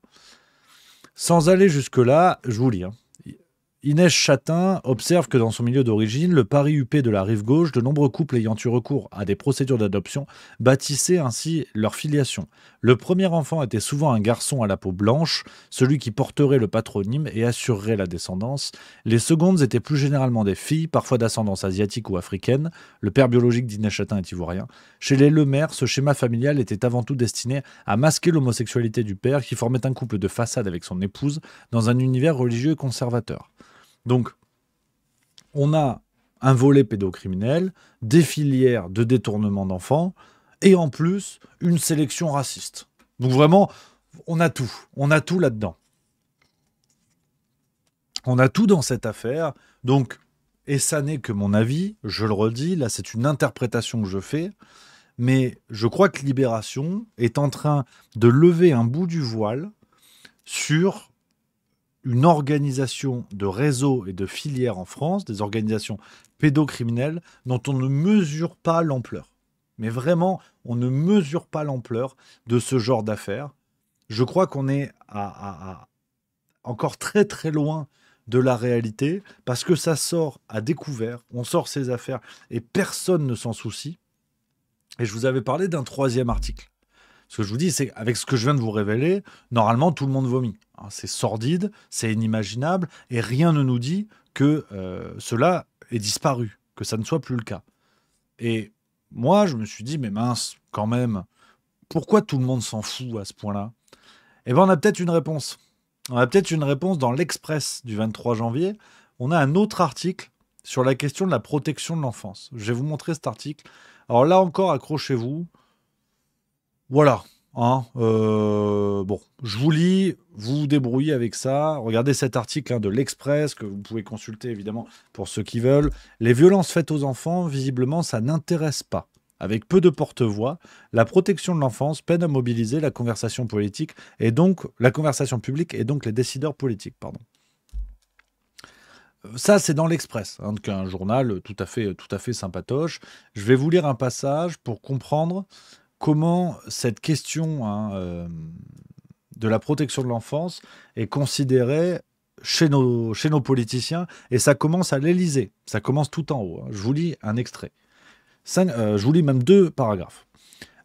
Sans aller jusque-là, je vous lis. Inès Chatin observe que dans son milieu d'origine, le Paris huppé de la rive gauche, de nombreux couples ayant eu recours à des procédures d'adoption bâtissaient ainsi leur filiation. Le premier enfant était souvent un garçon à la peau blanche, celui qui porterait le patronyme et assurerait la descendance. Les secondes étaient plus généralement des filles, parfois d'ascendance asiatique ou africaine. Le père biologique d'Inès Chatin est ivoirien. Chez les Lemaire, ce schéma familial était avant tout destiné à masquer l'homosexualité du père qui formait un couple de façade avec son épouse dans un univers religieux et conservateur. Donc, on a un volet pédocriminel, des filières de détournement d'enfants, et en plus, une sélection raciste. Donc vraiment, on a tout là-dedans. On a tout dans cette affaire, donc, et ça n'est que mon avis, je le redis, là c'est une interprétation que je fais, mais je crois que Libération est en train de lever un bout du voile sur une organisation de réseaux et de filières en France, des organisations pédocriminelles dont on ne mesure pas l'ampleur. Mais vraiment, on ne mesure pas l'ampleur de ce genre d'affaires. Je crois qu'on est encore très très loin de la réalité parce que ça sort à découvert, on sort ces affaires et personne ne s'en soucie. Et je vous avais parlé d'un 3e article. Ce que je vous dis, c'est qu'avec ce que je viens de vous révéler, normalement, tout le monde vomit. C'est sordide, c'est inimaginable, et rien ne nous dit que cela est disparu, que ça ne soit plus le cas. Et moi, je me suis dit, mais mince, quand même, pourquoi tout le monde s'en fout à ce point-là? Eh bien, on a peut-être une réponse. On a peut-être une réponse dans l'Express du 23 janvier. On a un autre article sur la question de la protection de l'enfance. Je vais vous montrer cet article. Alors là encore, accrochez-vous. Voilà. Bon, je vous lis, vous vous débrouillez avec ça. Regardez cet article de l'Express que vous pouvez consulter évidemment pour ceux qui veulent. Les violences faites aux enfants, visiblement, ça n'intéresse pas. Avec peu de porte-voix, la protection de l'enfance peine à mobiliser la conversation politique et donc la conversation publique et donc les décideurs politiques. Pardon. Ça, c'est dans l'Express, donc un journal tout à fait sympatoche. Je vais vous lire un passage pour comprendre comment cette question de la protection de l'enfance est considérée chez nos politiciens, et ça commence à l'Élysée, ça commence tout en haut. Je vous lis un extrait. Je vous lis même 2 paragraphes.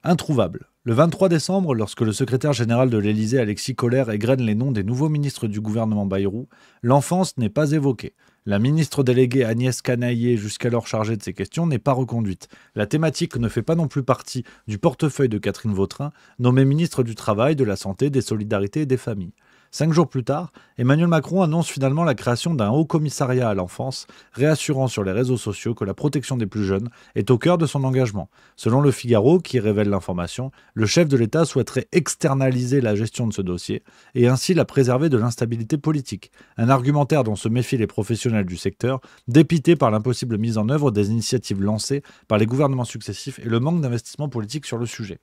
Introuvable. Le 23 décembre, lorsque le secrétaire général de l'Élysée, Alexis Collère, égrène les noms des nouveaux ministres du gouvernement Bayrou, l'enfance n'est pas évoquée. La ministre déléguée Agnès Canaillé, jusqu'alors chargée de ces questions, n'est pas reconduite. La thématique ne fait pas non plus partie du portefeuille de Catherine Vautrin, nommée ministre du Travail, de la Santé, des Solidarités et des Familles. 5 jours plus tard, Emmanuel Macron annonce finalement la création d'un haut commissariat à l'enfance, réassurant sur les réseaux sociaux que la protection des plus jeunes est au cœur de son engagement. Selon Le Figaro, qui révèle l'information, le chef de l'État souhaiterait externaliser la gestion de ce dossier et ainsi la préserver de l'instabilité politique. Un argumentaire dont se méfient les professionnels du secteur, dépités par l'impossible mise en œuvre des initiatives lancées par les gouvernements successifs et le manque d'investissement politique sur le sujet.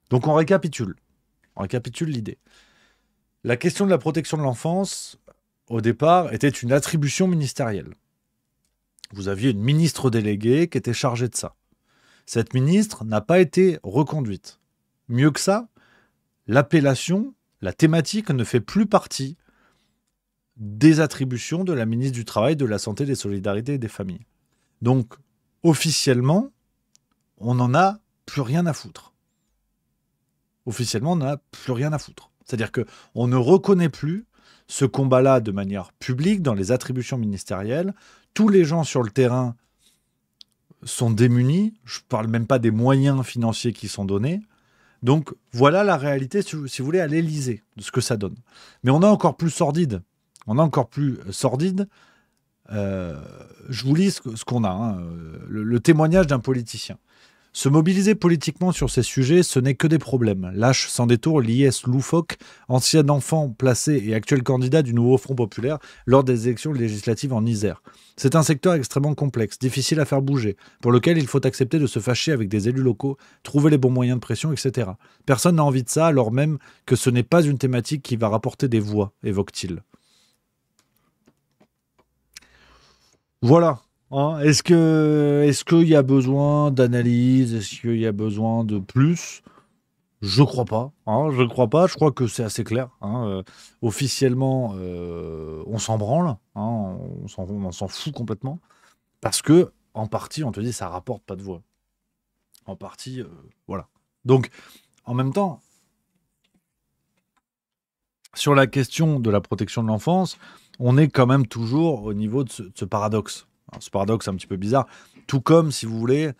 Donc on récapitule l'idée. La question de la protection de l'enfance, au départ, était une attribution ministérielle. Vous aviez une ministre déléguée qui était chargée de ça. Cette ministre n'a pas été reconduite. Mieux que ça, l'appellation, la thématique ne fait plus partie des attributions de la ministre du Travail, de la Santé, des Solidarités et des Familles. Donc, officiellement, on n'en a plus rien à foutre. Officiellement, on n'en a plus rien à foutre. C'est-à-dire qu'on ne reconnaît plus ce combat-là de manière publique dans les attributions ministérielles. Tous les gens sur le terrain sont démunis. Je ne parle même pas des moyens financiers qui sont donnés. Donc voilà la réalité, si vous voulez, à l'Élysée, de ce que ça donne. Mais on a encore plus sordide. Je vous lis ce qu'on a, le témoignage d'un politicien. Se mobiliser politiquement sur ces sujets, ce n'est que des problèmes. Lâche sans détour l'IS loufoque, ancien enfant placé et actuel candidat du nouveau Front populaire lors des élections législatives en Isère. C'est un secteur extrêmement complexe, difficile à faire bouger, pour lequel il faut accepter de se fâcher avec des élus locaux, trouver les bons moyens de pression, etc. Personne n'a envie de ça, alors même que ce n'est pas une thématique qui va rapporter des voix, évoque-t-il. Voilà. Est-ce qu'il y a besoin d'analyse? Est-ce qu'il y a besoin de plus? Je crois pas, hein, je crois pas. Je crois que c'est assez clair, hein. Officiellement, on s'en branle, hein, on s'en fout complètement. Parce que, en partie, on te dit, ça rapporte pas de voix. En partie, voilà. Donc, en même temps, sur la question de la protection de l'enfance, on est quand même toujours au niveau de ce paradoxe. Alors, ce paradoxe un petit peu bizarre. Tout comme, si vous voulez,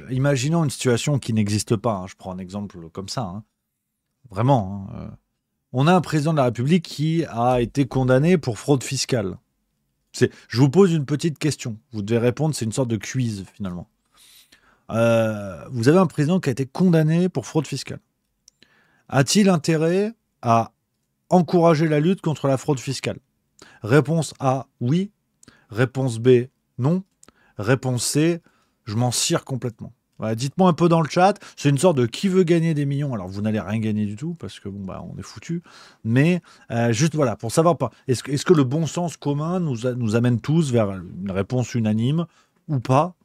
imaginons une situation qui n'existe pas, hein. Je prends un exemple comme ça, hein. Vraiment, hein. On a un président de la République qui a été condamné pour fraude fiscale. Je vous pose une petite question. Vous devez répondre, c'est une sorte de quiz finalement. Vous avez un président qui a été condamné pour fraude fiscale. A-t-il intérêt à encourager la lutte contre la fraude fiscale? Réponse A, oui. Réponse B, non. Réponse C, je m'en cire complètement. Voilà, dites-moi un peu dans le chat. C'est une sorte de qui veut gagner des millions. Alors vous n'allez rien gagner du tout parce que bon bah on est foutu. Mais juste voilà pour savoir pas. Est-ce que le bon sens commun nous amène tous vers une réponse unanime ou pas?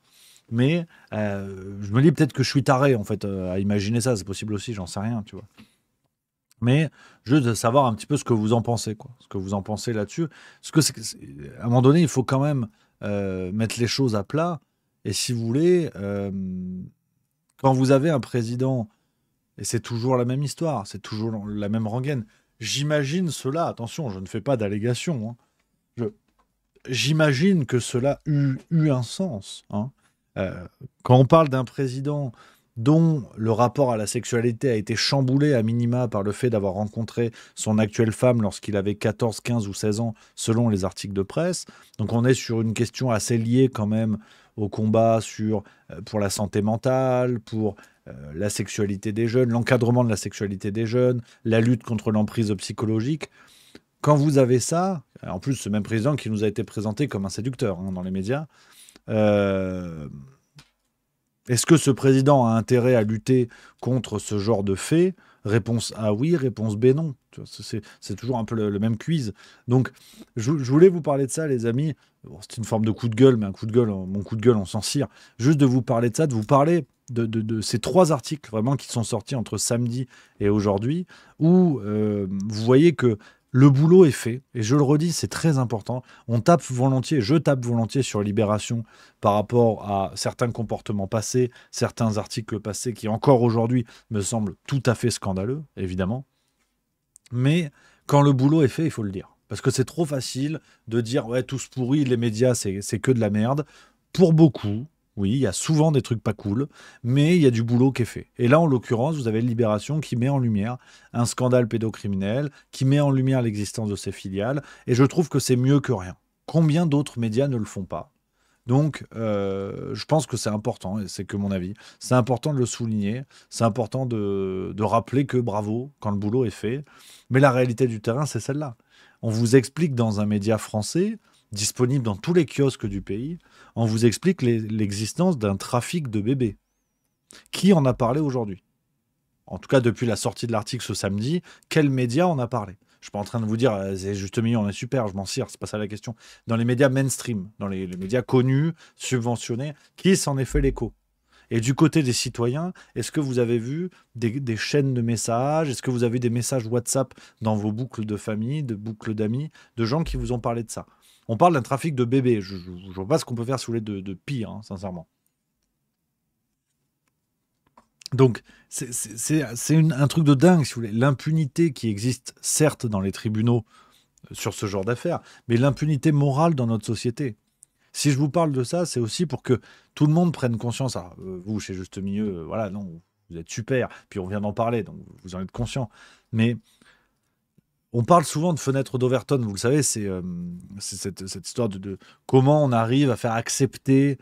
Mais je me dis peut-être que je suis taré en fait à imaginer ça. C'est possible aussi. J'en sais rien, tu vois. Mais juste de savoir un petit peu ce que vous en pensez, quoi. Ce que vous en pensez là-dessus. Parce que à un moment donné, il faut quand même mettre les choses à plat. Et si vous voulez, quand vous avez un président, et c'est toujours la même histoire, c'est toujours la même rengaine, j'imagine cela, attention, je ne fais pas d'allégation, hein. J'imagine que cela eut un sens, hein. Quand on parle d'un président dont le rapport à la sexualité a été chamboulé à minima par le fait d'avoir rencontré son actuelle femme lorsqu'il avait 14, 15 ou 16 ans, selon les articles de presse. Donc on est sur une question assez liée quand même au combat pour la santé mentale, pour la sexualité des jeunes, l'encadrement de la sexualité des jeunes, la lutte contre l'emprise psychologique. Quand vous avez ça, en plus ce même président qui nous a été présenté comme un séducteur, hein, dans les médias, est-ce que ce président a intérêt à lutter contre ce genre de faits? Réponse A, oui. Réponse B, non. C'est toujours un peu le même quiz. Donc, je voulais vous parler de ça, les amis. Bon, c'est une forme de coup de gueule, mais mon coup de gueule, on s'en cire. Juste de vous parler de ça, de vous parler de ces 3 articles vraiment qui sont sortis entre samedi et aujourd'hui, où vous voyez que le boulot est fait. Et je le redis, c'est très important. Je tape volontiers sur Libération par rapport à certains comportements passés, certains articles passés qui encore aujourd'hui me semblent tout à fait scandaleux, évidemment. Mais quand le boulot est fait, il faut le dire. Parce que c'est trop facile de dire « ouais, tous pourris, les médias, c'est que de la merde ». Pour beaucoup, oui, il y a souvent des trucs pas cool, mais il y a du boulot qui est fait. Et là, en l'occurrence, vous avez Libération qui met en lumière un scandale pédocriminel, qui met en lumière l'existence de ses filiales, et je trouve que c'est mieux que rien. Combien d'autres médias ne le font pas? Donc, je pense que c'est important, et c'est que mon avis. C'est important de le souligner, c'est important de rappeler que bravo, quand le boulot est fait. Mais la réalité du terrain, c'est celle-là. On vous explique dans un média français, disponible dans tous les kiosques du pays, on vous explique l'existence d'un trafic de bébés. Qui en a parlé aujourd'hui? En tout cas, depuis la sortie de l'article ce samedi, quel média en a parlé? Je suis pas en train de vous dire, c'est juste milieu, on est super, je m'en cire, c'est pas ça la question. Dans les médias mainstream, dans les médias connus, subventionnés, qui s'en est fait l'écho? Et du côté des citoyens, est-ce que vous avez vu des chaînes de messages? Est-ce que vous avez des messages WhatsApp dans vos boucles de famille, de boucles d'amis, de gens qui vous ont parlé de ça? On parle d'un trafic de bébés. Je ne vois pas ce qu'on peut faire sous les de pire, hein, sincèrement. Donc, c'est un truc de dingue, si vous voulez. L'impunité qui existe, certes, dans les tribunaux sur ce genre d'affaires, mais l'impunité morale dans notre société. Si je vous parle de ça, c'est aussi pour que tout le monde prenne conscience. Alors, vous, chez Juste Milieu, voilà, non, vous êtes super. Puis on vient d'en parler, donc vous en êtes conscient. Mais on parle souvent de fenêtre d'Overton, vous le savez, c'est cette histoire de comment on arrive à faire accepter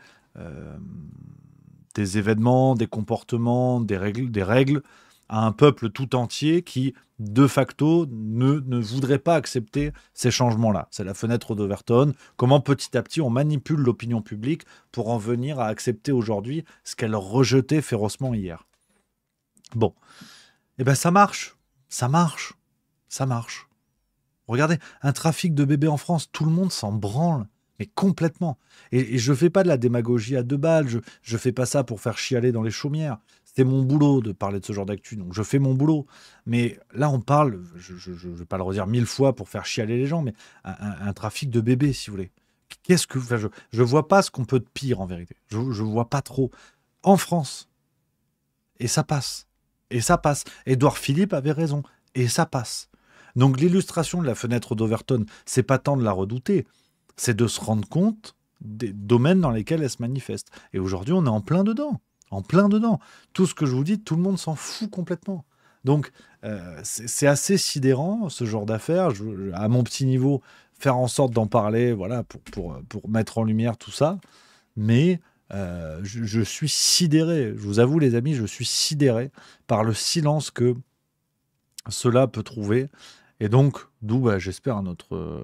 des événements, des comportements, des règles à un peuple tout entier qui, de facto, ne voudrait pas accepter ces changements-là. C'est la fenêtre d'Overton. Comment petit à petit on manipule l'opinion publique pour en venir à accepter aujourd'hui ce qu'elle rejetait férocement hier. Bon, eh ben ça marche, ça marche. Ça marche. Regardez, un trafic de bébés en France, tout le monde s'en branle, mais complètement. Et je ne fais pas de la démagogie à 2 balles, je ne fais pas ça pour faire chialer dans les chaumières. C'est mon boulot de parler de ce genre d'actu, donc je fais mon boulot. Mais là, on parle, je ne vais pas le redire 1000 fois pour faire chialer les gens, mais un trafic de bébés, si vous voulez. Qu'est-ce que, enfin, je vois pas ce qu'on peut de pire en vérité. Je vois pas trop. En France, et ça passe. Et ça passe. Édouard Philippe avait raison. Et ça passe. Donc l'illustration de la fenêtre d'Overton, c'est pas tant de la redouter, c'est de se rendre compte des domaines dans lesquels elle se manifeste. Et aujourd'hui, on est en plein dedans. En plein dedans. Tout ce que je vous dis, tout le monde s'en fout complètement. Donc, c'est assez sidérant, ce genre d'affaires. À mon petit niveau, faire en sorte d'en parler, voilà, pour mettre en lumière tout ça. Mais je suis sidéré. Je vous avoue, les amis, je suis sidéré par le silence que cela peut trouver. Et donc, d'où j'espère à notre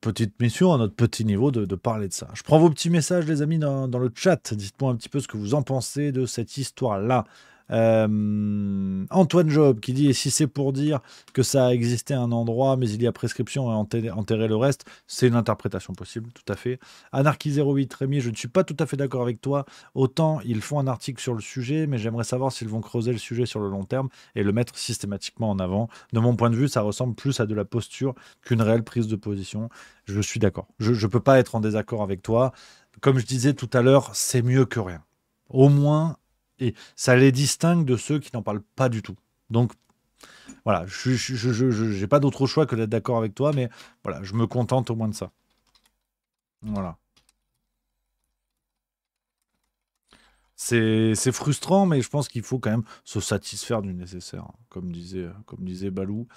petite mission, à notre petit niveau de parler de ça. Je prends vos petits messages, les amis, dans le chat. Dites-moi un petit peu ce que vous en pensez de cette histoire-là. Antoine Job qui dit: et si c'est pour dire que ça a existé à un endroit, mais il y a prescription et enterrer le reste, c'est une interprétation possible, tout à fait. Anarchy08, Rémi, je ne suis pas tout à fait d'accord avec toi. Autant ils font un article sur le sujet, mais j'aimerais savoir s'ils vont creuser le sujet sur le long terme et le mettre systématiquement en avant. De mon point de vue, ça ressemble plus à de la posture qu'une réelle prise de position. Je suis d'accord. Je ne peux pas être en désaccord avec toi. Comme je disais tout à l'heure, c'est mieux que rien. Au moins, et ça les distingue de ceux qui n'en parlent pas du tout. Donc, voilà, je n'ai pas d'autre choix que d'être d'accord avec toi, mais voilà, je me contente au moins de ça. Voilà. C'est frustrant, mais je pense qu'il faut quand même se satisfaire du nécessaire, hein, comme disait Balou.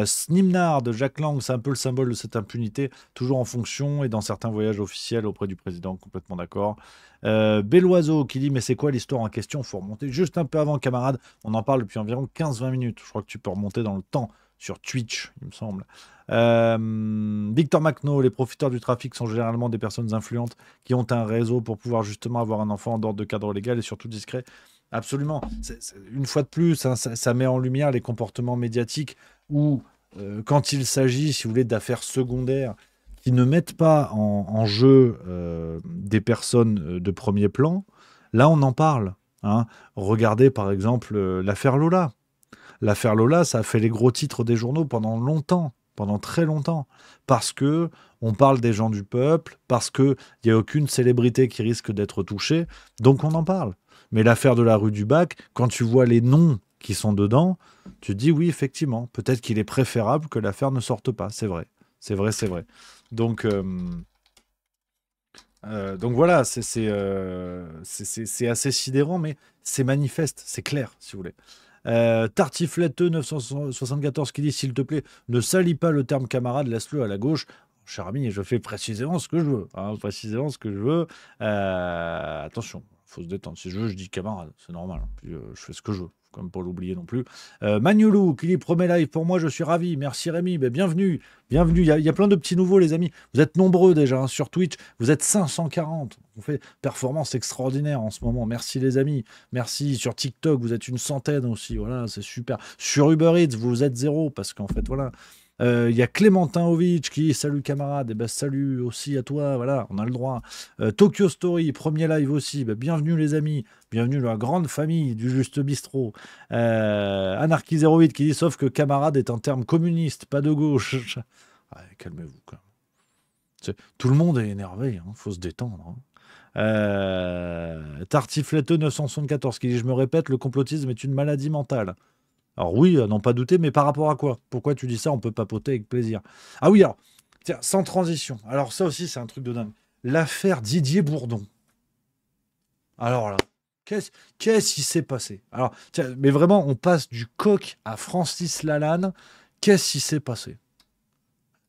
Snimnard, Jacques Lang, c'est un peu le symbole de cette impunité, toujours en fonction et dans certains voyages officiels auprès du président, complètement d'accord. Belloiseau qui dit: mais c'est quoi l'histoire en question? Faut remonter juste un peu avant, camarade. On en parle depuis environ 15-20 minutes. Je crois que tu peux remonter dans le temps sur Twitch, il me semble. Victor Macno, les profiteurs du trafic sont généralement des personnes influentes qui ont un réseau pour pouvoir justement avoir un enfant en dehors de cadre légal et surtout discret. Absolument. Une fois de plus, hein, ça met en lumière les comportements médiatiques où, quand il s'agit, si vous voulez, d'affaires secondaires qui ne mettent pas en jeu des personnes de premier plan, là on en parle. Hein. Regardez par exemple l'affaire Lola. L'affaire Lola, ça a fait les gros titres des journaux pendant longtemps, pendant très longtemps, parce que on parle des gens du peuple, parce qu'il n'y a aucune célébrité qui risque d'être touchée, donc on en parle. Mais l'affaire de la rue du Bac, quand tu vois les noms qui sont dedans, tu te dis oui, effectivement, peut-être qu'il est préférable que l'affaire ne sorte pas, c'est vrai. C'est vrai, c'est vrai. Donc voilà, c'est assez sidérant, mais c'est manifeste, c'est clair, si vous voulez. Tartiflette 974 qui dit: s'il te plaît, ne salis pas le terme camarade, laisse-le à la gauche. Cher ami, je fais précisément ce que je veux. Hein, précisément ce que je veux. Attention, faut se détendre. Si je veux, je dis camarade, c'est normal. Puis, je fais ce que je veux. Comme pour l'oublier non plus. Magnoulou qui dit: premier live pour moi, je suis ravi. Merci Rémi, bienvenue. Bienvenue. Il y a plein de petits nouveaux, les amis. Vous êtes nombreux déjà hein, sur Twitch. Vous êtes 540. On fait performance extraordinaire en ce moment. Merci les amis. Merci. Sur TikTok, vous êtes une centaine aussi. Voilà, c'est super. Sur Uber Eats, vous êtes 0 parce qu'en fait, voilà. Il y a Clémentin Ovitch qui dit: salut camarade, et salut aussi à toi, voilà, on a le droit. Tokyo Story, premier live aussi, bienvenue les amis, bienvenue dans la grande famille du Juste Bistrot. Anarchy08 qui dit: sauf que camarade est un terme communiste, pas de gauche. Ouais, calmez-vous quand même. Tout le monde est énervé, hein, faut se détendre. Hein. Tartiflette 974 qui dit: je me répète, le complotisme est une maladie mentale. Alors oui, à n'en pas douter, mais par rapport à quoi? Pourquoi tu dis ça? On peut papoter avec plaisir. Ah oui, alors, tiens, sans transition. Alors ça aussi, c'est un truc de dingue. L'affaire Didier Bourdon. Alors là, qu'est-ce qui s'est passé? Alors, tiens, mais vraiment, on passe du coq à Francis Lalanne. Qu'est-ce qui s'est passé?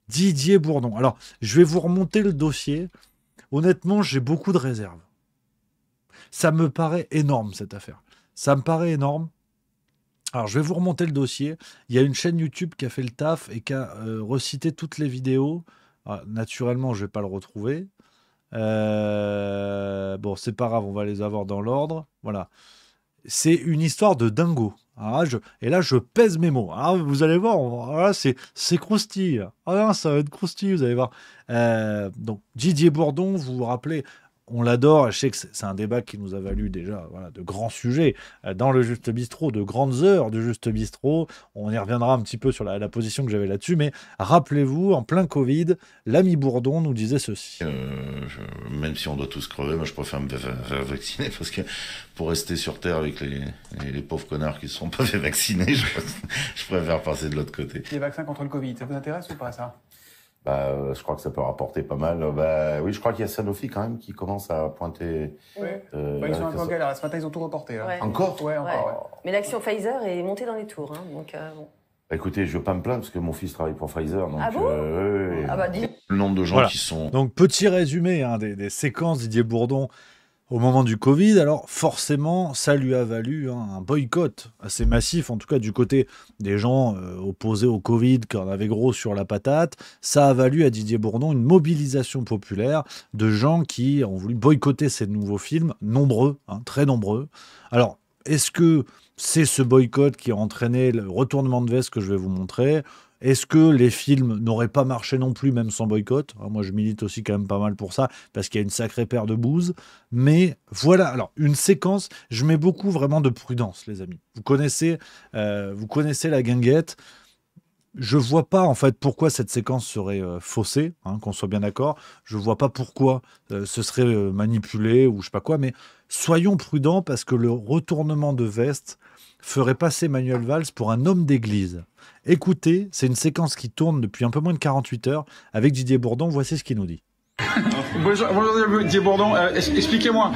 Didier Bourdon. Alors, je vais vous remonter le dossier. Honnêtement, j'ai beaucoup de réserves. Ça me paraît énorme, cette affaire. Ça me paraît énorme. Alors, je vais vous remonter le dossier. Il y a une chaîne YouTube qui a fait le taf et qui a recité toutes les vidéos. Alors, naturellement, je ne vais pas le retrouver. Bon, c'est pas grave, on va les avoir dans l'ordre. Voilà. C'est une histoire de dingo. Et là, je pèse mes mots. Alors, vous allez voir, voilà, c'est croustille. Ah non, ça va être croustille, vous allez voir. Donc, Didier Bourdon, vous vous rappelez, on l'adore. Je sais que c'est un débat qui nous a valu déjà de grands sujets dans le Juste Bistrot, de grandes heures du Juste Bistrot. On y reviendra un petit peu sur la position que j'avais là-dessus, mais rappelez-vous, en plein Covid, l'ami Bourdon nous disait ceci. Même si on doit tous crever, moi je préfère me faire vacciner parce que pour rester sur Terre avec les pauvres connards qui ne sont pas fait vacciner, je préfère passer de l'autre côté. Les vaccins contre le Covid, ça vous intéresse ou pas ça? Je crois que ça peut rapporter pas mal. Oui, je crois qu'il y a Sanofi quand même qui commence à pointer. Ouais. Ils sont un peu en galère. Ce matin, ils ont tout reporté. Là. Ouais. Encore? Ouais, encore. Ouais. Mais l'action Pfizer est montée dans les tours. Hein, donc, bon. Écoutez, je veux pas me plaindre parce que mon fils travaille pour Pfizer. Donc, ah bon Ah bah dis. Le nombre de gens qui sont... Donc, petit résumé des séquences Didier Bourdon au moment du Covid. Alors, forcément, ça lui a valu un boycott assez massif, en tout cas du côté des gens opposés au Covid, qui en avaient gros sur la patate. Ça a valu à Didier Bourdon une mobilisation populaire de gens qui ont voulu boycotter ces nouveaux films, nombreux, très nombreux. Alors, est-ce que c'est ce boycott qui a entraîné le retournement de veste que je vais vous montrer ? Est-ce que les films n'auraient pas marché non plus, même sans boycott ? Moi, je milite aussi quand même pas mal pour ça, parce qu'il y a une sacrée paire de bouses. Mais voilà, alors, une séquence, je mets beaucoup vraiment de prudence, les amis. Vous connaissez la guinguette. Je vois pas, en fait, pourquoi cette séquence serait faussée, qu'on soit bien d'accord. Je vois pas pourquoi ce serait manipulé ou je sais pas quoi, mais soyons prudents, parce que le retournement de veste ferait passer Manuel Valls pour un homme d'église. Écoutez, c'est une séquence qui tourne depuis un peu moins de 48 heures avec Didier Bourdon. Voici ce qu'il nous dit. Bonjour Didier Bourdon, expliquez-moi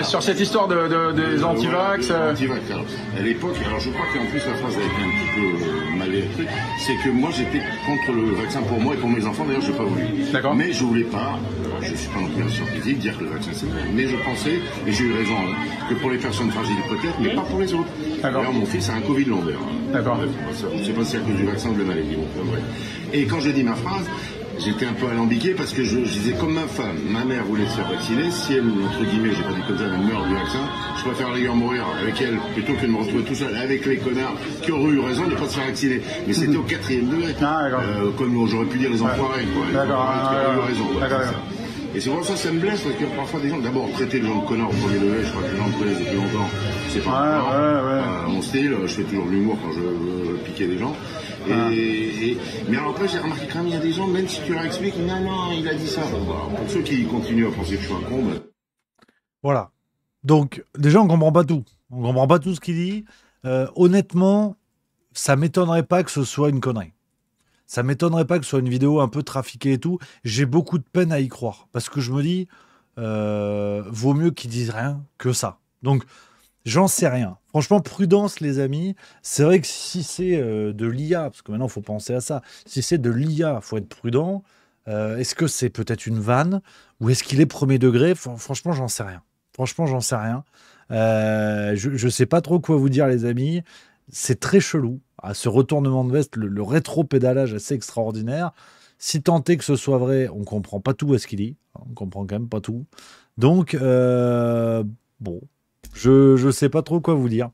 sur cette histoire des anti-vax. À l'époque, alors je crois qu'en plus la phrase a été un petit peu mal écrite, c'est que moi j'étais contre le vaccin pour moi et pour mes enfants, d'ailleurs je n'ai pas voulu. D'accord. Mais je voulais pas, je ne suis pas non plus un scientifique, dire que le vaccin c'est vrai, mais je pensais, et j'ai eu raison, que pour les personnes fragiles peut-être, mais pas pour les autres. D'ailleurs mon fils a un Covid long d'ailleurs. D'accord. Je ne sais pas si c'est à cause du vaccin ou de la maladie. Bon, ouais. Et quand j'ai dit ma phrase, j'étais un peu alambiqué parce que je disais comme ma femme, ma mère voulait se faire vacciner, si elle, entre guillemets, j'ai pas dit comme ça, elle meurt du vaccin, je préfère d'ailleurs mourir avec elle plutôt que de me retrouver tout seul avec les connards qui auraient eu raison de ne pas se faire vacciner. Mais c'était au 4e degré, comme j'aurais pu dire les enfoirés, quoi. Les enfoirés qui auraient eu raison. Quoi, et c'est pour ça me blesse, parce que parfois des gens, d'abord traiter les gens de connards au premier degré, je crois que les gens me connaissent depuis longtemps, c'est pas mon style, je fais toujours de l'humour quand je veux piquer des gens. Mais alors après, j'ai remarqué quand même, il y a des gens, même si tu leur expliques, non, il a dit ça. Pour ceux qui continuent à penser que je suis un con, Voilà. Donc, déjà, on comprend pas tout. On comprend pas tout ce qu'il dit. Honnêtement, ça m'étonnerait pas que ce soit une connerie. Ça m'étonnerait pas que ce soit une vidéo un peu trafiquée et tout. J'ai beaucoup de peine à y croire. Parce que je me dis, vaut mieux qu'ils disent rien que ça. Donc, j'en sais rien. Franchement, prudence, les amis. C'est vrai que si c'est de l'IA, parce que maintenant, il faut penser à ça. Si c'est de l'IA, il faut être prudent. Est-ce que c'est peut-être une vanne? Ou est-ce qu'il est premier degré? Franchement, j'en sais rien. Franchement, j'en sais rien. Je sais pas trop quoi vous dire, les amis. C'est très chelou. Ce retournement de veste, le rétro-pédalage assez extraordinaire. Si tant est que ce soit vrai, on comprend pas tout à ce qu'il dit. On comprend quand même pas tout. Donc, bon... Je sais pas trop quoi vous dire.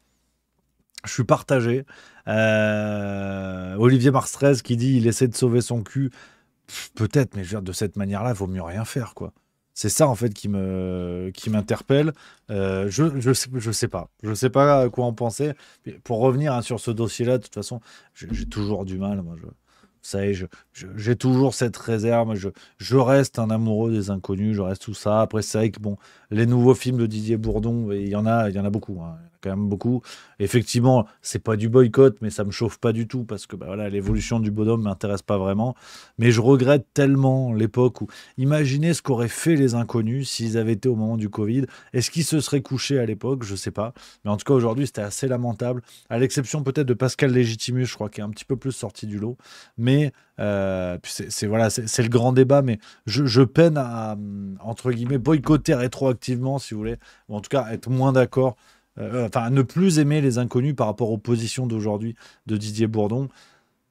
Je suis partagé. Olivier Marstrez qui dit il essaie de sauver son cul. Peut-être, mais je veux dire, de cette manière-là, il vaut mieux rien faire, quoi. C'est ça, en fait, qui m'interpelle. Je sais pas. Je sais pas quoi en penser. Pour revenir sur ce dossier-là, de toute façon, j'ai toujours du mal. Moi, ça y est, j'ai toujours cette réserve. Je reste un amoureux des inconnus, je reste tout ça. Après, c'est vrai que bon, les nouveaux films de Didier Bourdon, il y en a beaucoup. Il y en a quand même beaucoup. Effectivement, c'est pas du boycott, mais ça me chauffe pas du tout parce que voilà, l'évolution du bonhomme m'intéresse pas vraiment. Mais je regrette tellement l'époque où, imaginez ce qu'auraient fait les inconnus s'ils avaient été au moment du Covid. Est-ce qu'ils se seraient couchés à l'époque? Je sais pas. Mais en tout cas, aujourd'hui, c'était assez lamentable. À l'exception peut-être de Pascal Légitimus, je crois, qui est un petit peu plus sorti du lot. Mais c'est le grand débat. Mais je peine à, entre guillemets, boycotter rétroactivement, si vous voulez. Ou en tout cas, être moins d'accord. Ne plus aimer les inconnus par rapport aux positions d'aujourd'hui de Didier Bourdon.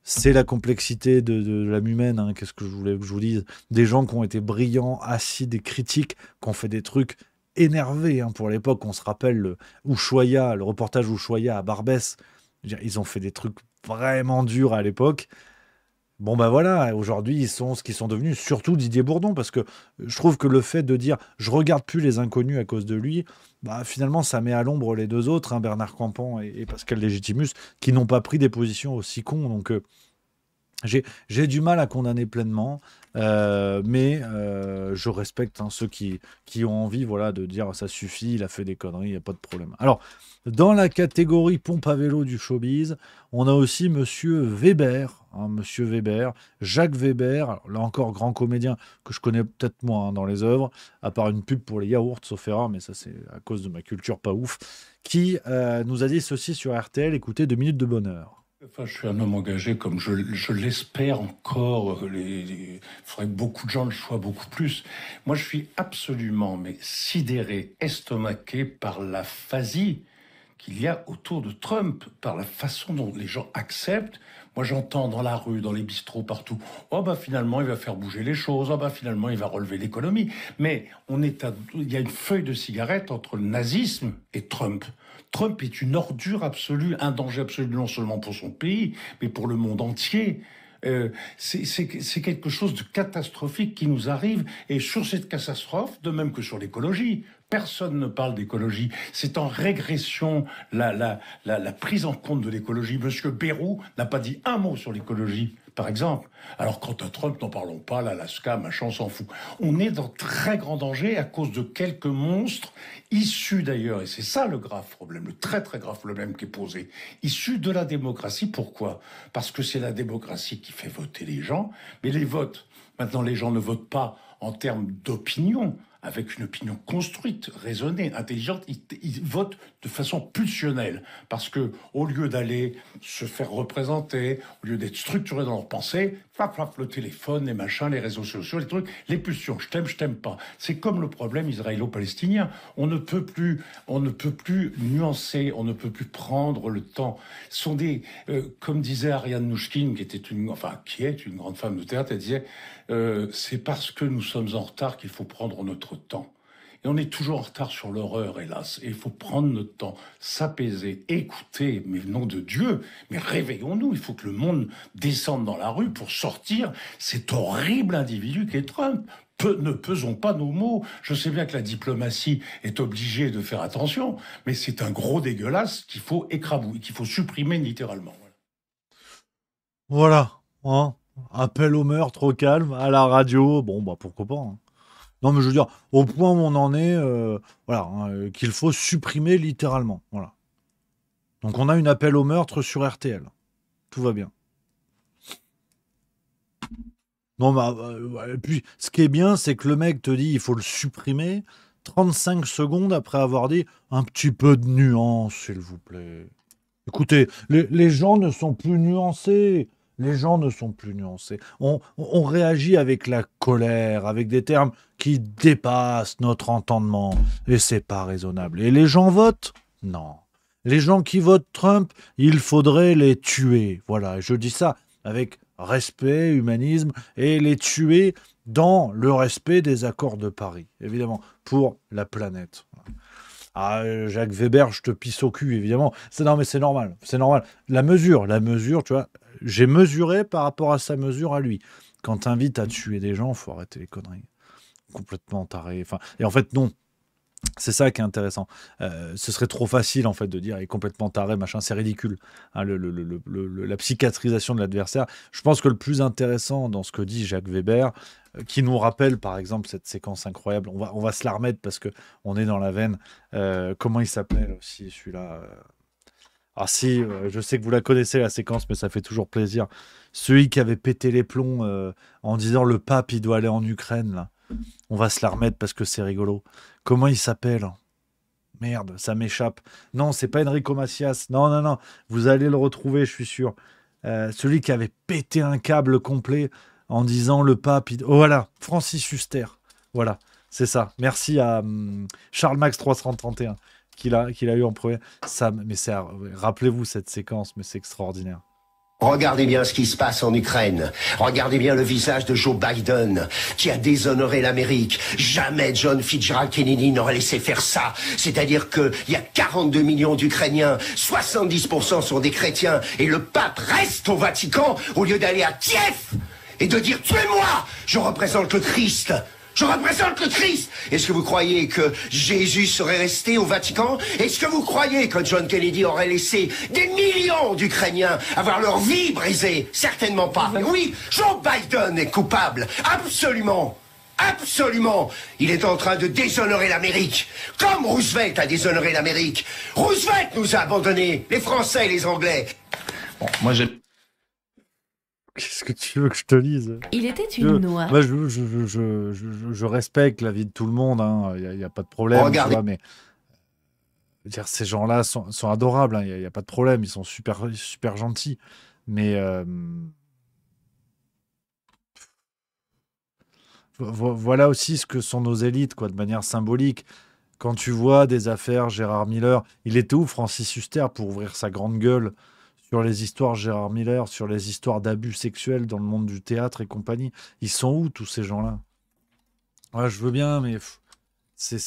C'est la complexité de l'âme humaine. Qu'est-ce que je voulais que je vous dise? Des gens qui ont été brillants, acides et critiques, qui ont fait des trucs énervés. Pour l'époque, on se rappelle le reportage Ushuaïa à Barbès. Ils ont fait des trucs vraiment durs à l'époque. Bon, bah voilà, aujourd'hui, ils sont ce qu'ils sont devenus, surtout Didier Bourdon, parce que je trouve que le fait de dire je regarde plus les inconnus à cause de lui, bah finalement, ça met à l'ombre les deux autres, hein, Bernard Campan et Pascal Légitimus, qui n'ont pas pris des positions aussi cons. Donc, j'ai du mal à condamner pleinement, mais je respecte, hein, ceux qui ont envie, voilà, de dire ça suffit, il a fait des conneries, il n'y a pas de problème. Alors, dans la catégorie pompe à vélo du showbiz, on a aussi Monsieur Weber, hein, Monsieur Weber, Jacques Weber, alors là encore grand comédien que je connais peut-être moins, hein, dans les œuvres, à part une pub pour les yaourts, sauf erreur, mais ça c'est à cause de ma culture pas ouf, qui nous a dit ceci sur RTL, écoutez, 2 minutes de bonheur. Enfin, je suis un homme engagé comme je l'espère encore. Il faudrait que beaucoup de gens le soient beaucoup plus. Moi, je suis absolument sidéré, estomaqué par la phasie qu'il y a autour de Trump, par la façon dont les gens acceptent. Moi, j'entends dans la rue, dans les bistrots, partout. Oh, bah, finalement, il va faire bouger les choses. Oh, bah, finalement, il va relever l'économie. Mais il y a une feuille de cigarette entre le nazisme et Trump. Trump est une ordure absolue, un danger absolu non seulement pour son pays, mais pour le monde entier. C'est quelque chose de catastrophique qui nous arrive. Et sur cette catastrophe, de même que sur l'écologie, personne ne parle d'écologie. C'est en régression la prise en compte de l'écologie. Monsieur Bayrou n'a pas dit un mot sur l'écologie, par exemple. Alors quant à Trump, n'en parlons pas, l'Alaska, machin, on s'en fout. On est dans très grand danger à cause de quelques monstres issus d'ailleurs, et c'est ça le grave problème, le très très grave problème qui est posé, issus de la démocratie. Pourquoi ? Parce que c'est la démocratie qui fait voter les gens, mais les votes, maintenant les gens ne votent pas en termes d'opinion, avec une opinion construite, raisonnée, intelligente, ils votent de façon pulsionnelle. Parce que, au lieu d'aller se faire représenter, au lieu d'être structurés dans leur pensée, le téléphone, les machins, les réseaux sociaux, les trucs, les pulsions, je t'aime pas. C'est comme le problème israélo-palestinien. On ne peut plus nuancer, on ne peut plus prendre le temps. Ce sont comme disait Ariane Nouchkine, qui est une grande femme de théâtre, elle disait, c'est parce que nous sommes en retard qu'il faut prendre notre temps. Et on est toujours en retard sur l'horreur, hélas. Et il faut prendre notre temps, s'apaiser, écouter, mais nom de Dieu, mais réveillons-nous. Il faut que le monde descende dans la rue pour sortir cet horrible individu qu'est Trump. Ne pesons pas nos mots. Je sais bien que la diplomatie est obligée de faire attention, mais c'est un gros dégueulasse qu'il faut écrabouiller, qu'il faut supprimer littéralement. Voilà, hein. Appel au meurtre au calme, à la radio, bon, bah pourquoi pas, hein. Non, mais je veux dire, au point où on en est, voilà, hein, qu'il faut supprimer littéralement. Voilà. Donc on a une appel au meurtre sur RTL. Tout va bien. Non, mais puis ce qui est bien, c'est que le mec te dit il faut le supprimer 35 secondes après avoir dit un petit peu de nuance, s'il vous plaît. Écoutez, les gens ne sont plus nuancés. Les gens ne sont plus nuancés. On réagit avec la colère, avec des termes qui dépassent notre entendement. Et c'est pas raisonnable. Et les gens votent ? Non. Les gens qui votent Trump, il faudrait les tuer. Voilà, je dis ça avec respect, humanisme, et les tuer dans le respect des accords de Paris, évidemment, pour la planète. Ah, Jacques Weber, je te pisse au cul, évidemment. Non, mais c'est normal. C'est normal. La mesure, tu vois, j'ai mesuré par rapport à sa mesure à lui. Quand t'invites à tuer des gens, faut arrêter les conneries. Complètement taré. Enfin, et en fait, non. C'est ça qui est intéressant. Ce serait trop facile, en fait, de dire il est complètement taré, machin. C'est ridicule, hein, la psychiatrisation de l'adversaire. Je pense que le plus intéressant dans ce que dit Jacques Weber, qui nous rappelle, par exemple, cette séquence incroyable, on va se la remettre parce qu'on est dans la veine. Comment il s'appelle aussi, celui-là Ah si, je sais que vous la connaissez, la séquence, mais ça fait toujours plaisir. Celui qui avait pété les plombs en disant le pape, il doit aller en Ukraine, là. On va se la remettre parce que c'est rigolo. Comment il s'appelle ? Merde, ça m'échappe. Non, c'est pas Enrico Macias. Non. Vous allez le retrouver, je suis sûr. Celui qui avait pété un câble complet en disant le pape... Oh voilà, Francis Huster. Voilà, c'est ça. Merci à Charles Max 331 qu'il a eu en premier. Rappelez-vous cette séquence, mais c'est extraordinaire. Regardez bien ce qui se passe en Ukraine. Regardez bien le visage de Joe Biden, qui a déshonoré l'Amérique. Jamais John Fitzgerald Kennedy n'aurait laissé faire ça. C'est-à-dire qu'il y a 42 millions d'Ukrainiens, 70% sont des chrétiens, et le pape reste au Vatican au lieu d'aller à Kiev et de dire « Tuez-moi, je représente le Christ !» Je représente le Christ. Est-ce que vous croyez que Jésus serait resté au Vatican? Est-ce que vous croyez que John Kennedy aurait laissé des millions d'Ukrainiens avoir leur vie brisée? Certainement pas. Mais oui, Joe Biden est coupable. Absolument. Absolument. Il est en train de déshonorer l'Amérique. Comme Roosevelt a déshonoré l'Amérique. Roosevelt nous a abandonnés, les Français et les Anglais. Bon, moi j'aime. Qu'est-ce que tu veux que je te lise? Il était une noix. Moi, je respecte la vie de tout le monde, hein. Il y a pas de problème, Regardez. tu vois, mais dire, ces gens-là sont adorables, hein. Il y a pas de problème, ils sont super, super gentils. Mais voilà aussi ce que sont nos élites, quoi, de manière symbolique. Quand tu vois des affaires Gérard Miller, il était où Francis Huster pour ouvrir sa grande gueule sur les histoires Gérard Miller, sur les histoires d'abus sexuels dans le monde du théâtre et compagnie? Ils sont où tous ces gens-là? Ouais, je veux bien, mais c'est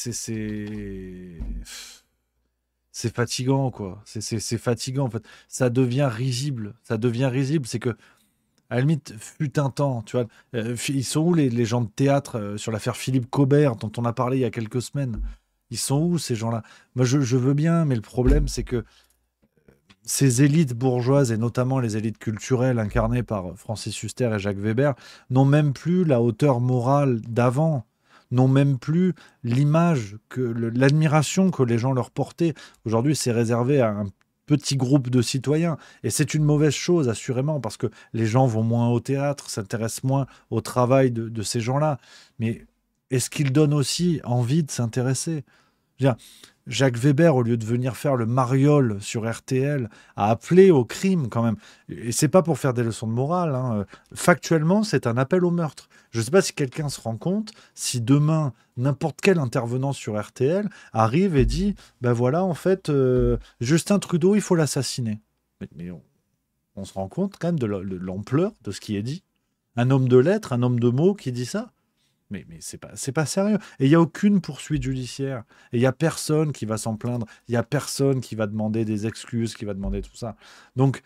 fatigant, quoi. C'est fatigant, en fait. Ça devient risible. Ça devient risible. C'est que, à la limite, fut un temps, tu vois. Ils sont où les gens de théâtre sur l'affaire Philippe Cobert, dont on a parlé il y a quelques semaines? Ils sont où, ces gens-là? Moi, je veux bien, mais le problème, c'est que ces élites bourgeoises, et notamment les élites culturelles incarnées par Francis Huster et Jacques Weber, n'ont même plus la hauteur morale d'avant, n'ont même plus l'image, l'admiration que les gens leur portaient. Aujourd'hui, c'est réservé à un petit groupe de citoyens. Et c'est une mauvaise chose, assurément, parce que les gens vont moins au théâtre, s'intéressent moins au travail de ces gens-là. Mais est-ce qu'ils donnent aussi envie de s'intéresser? Je veux dire, Jacques Weber, au lieu de venir faire le mariole sur RTL, a appelé au crime quand même. Et c'est pas pour faire des leçons de morale, hein. Factuellement, c'est un appel au meurtre. Je ne sais pas si quelqu'un se rend compte, si demain, n'importe quel intervenant sur RTL arrive et dit « Ben voilà, en fait, Justin Trudeau, il faut l'assassiner. » Mais on se rend compte quand même de l'ampleur de ce qui est dit. Un homme de lettres, un homme de mots qui dit ça. Mais c'est pas sérieux. Et il n'y a aucune poursuite judiciaire. Et il n'y a personne qui va s'en plaindre. Il n'y a personne qui va demander des excuses, qui va demander tout ça. Donc,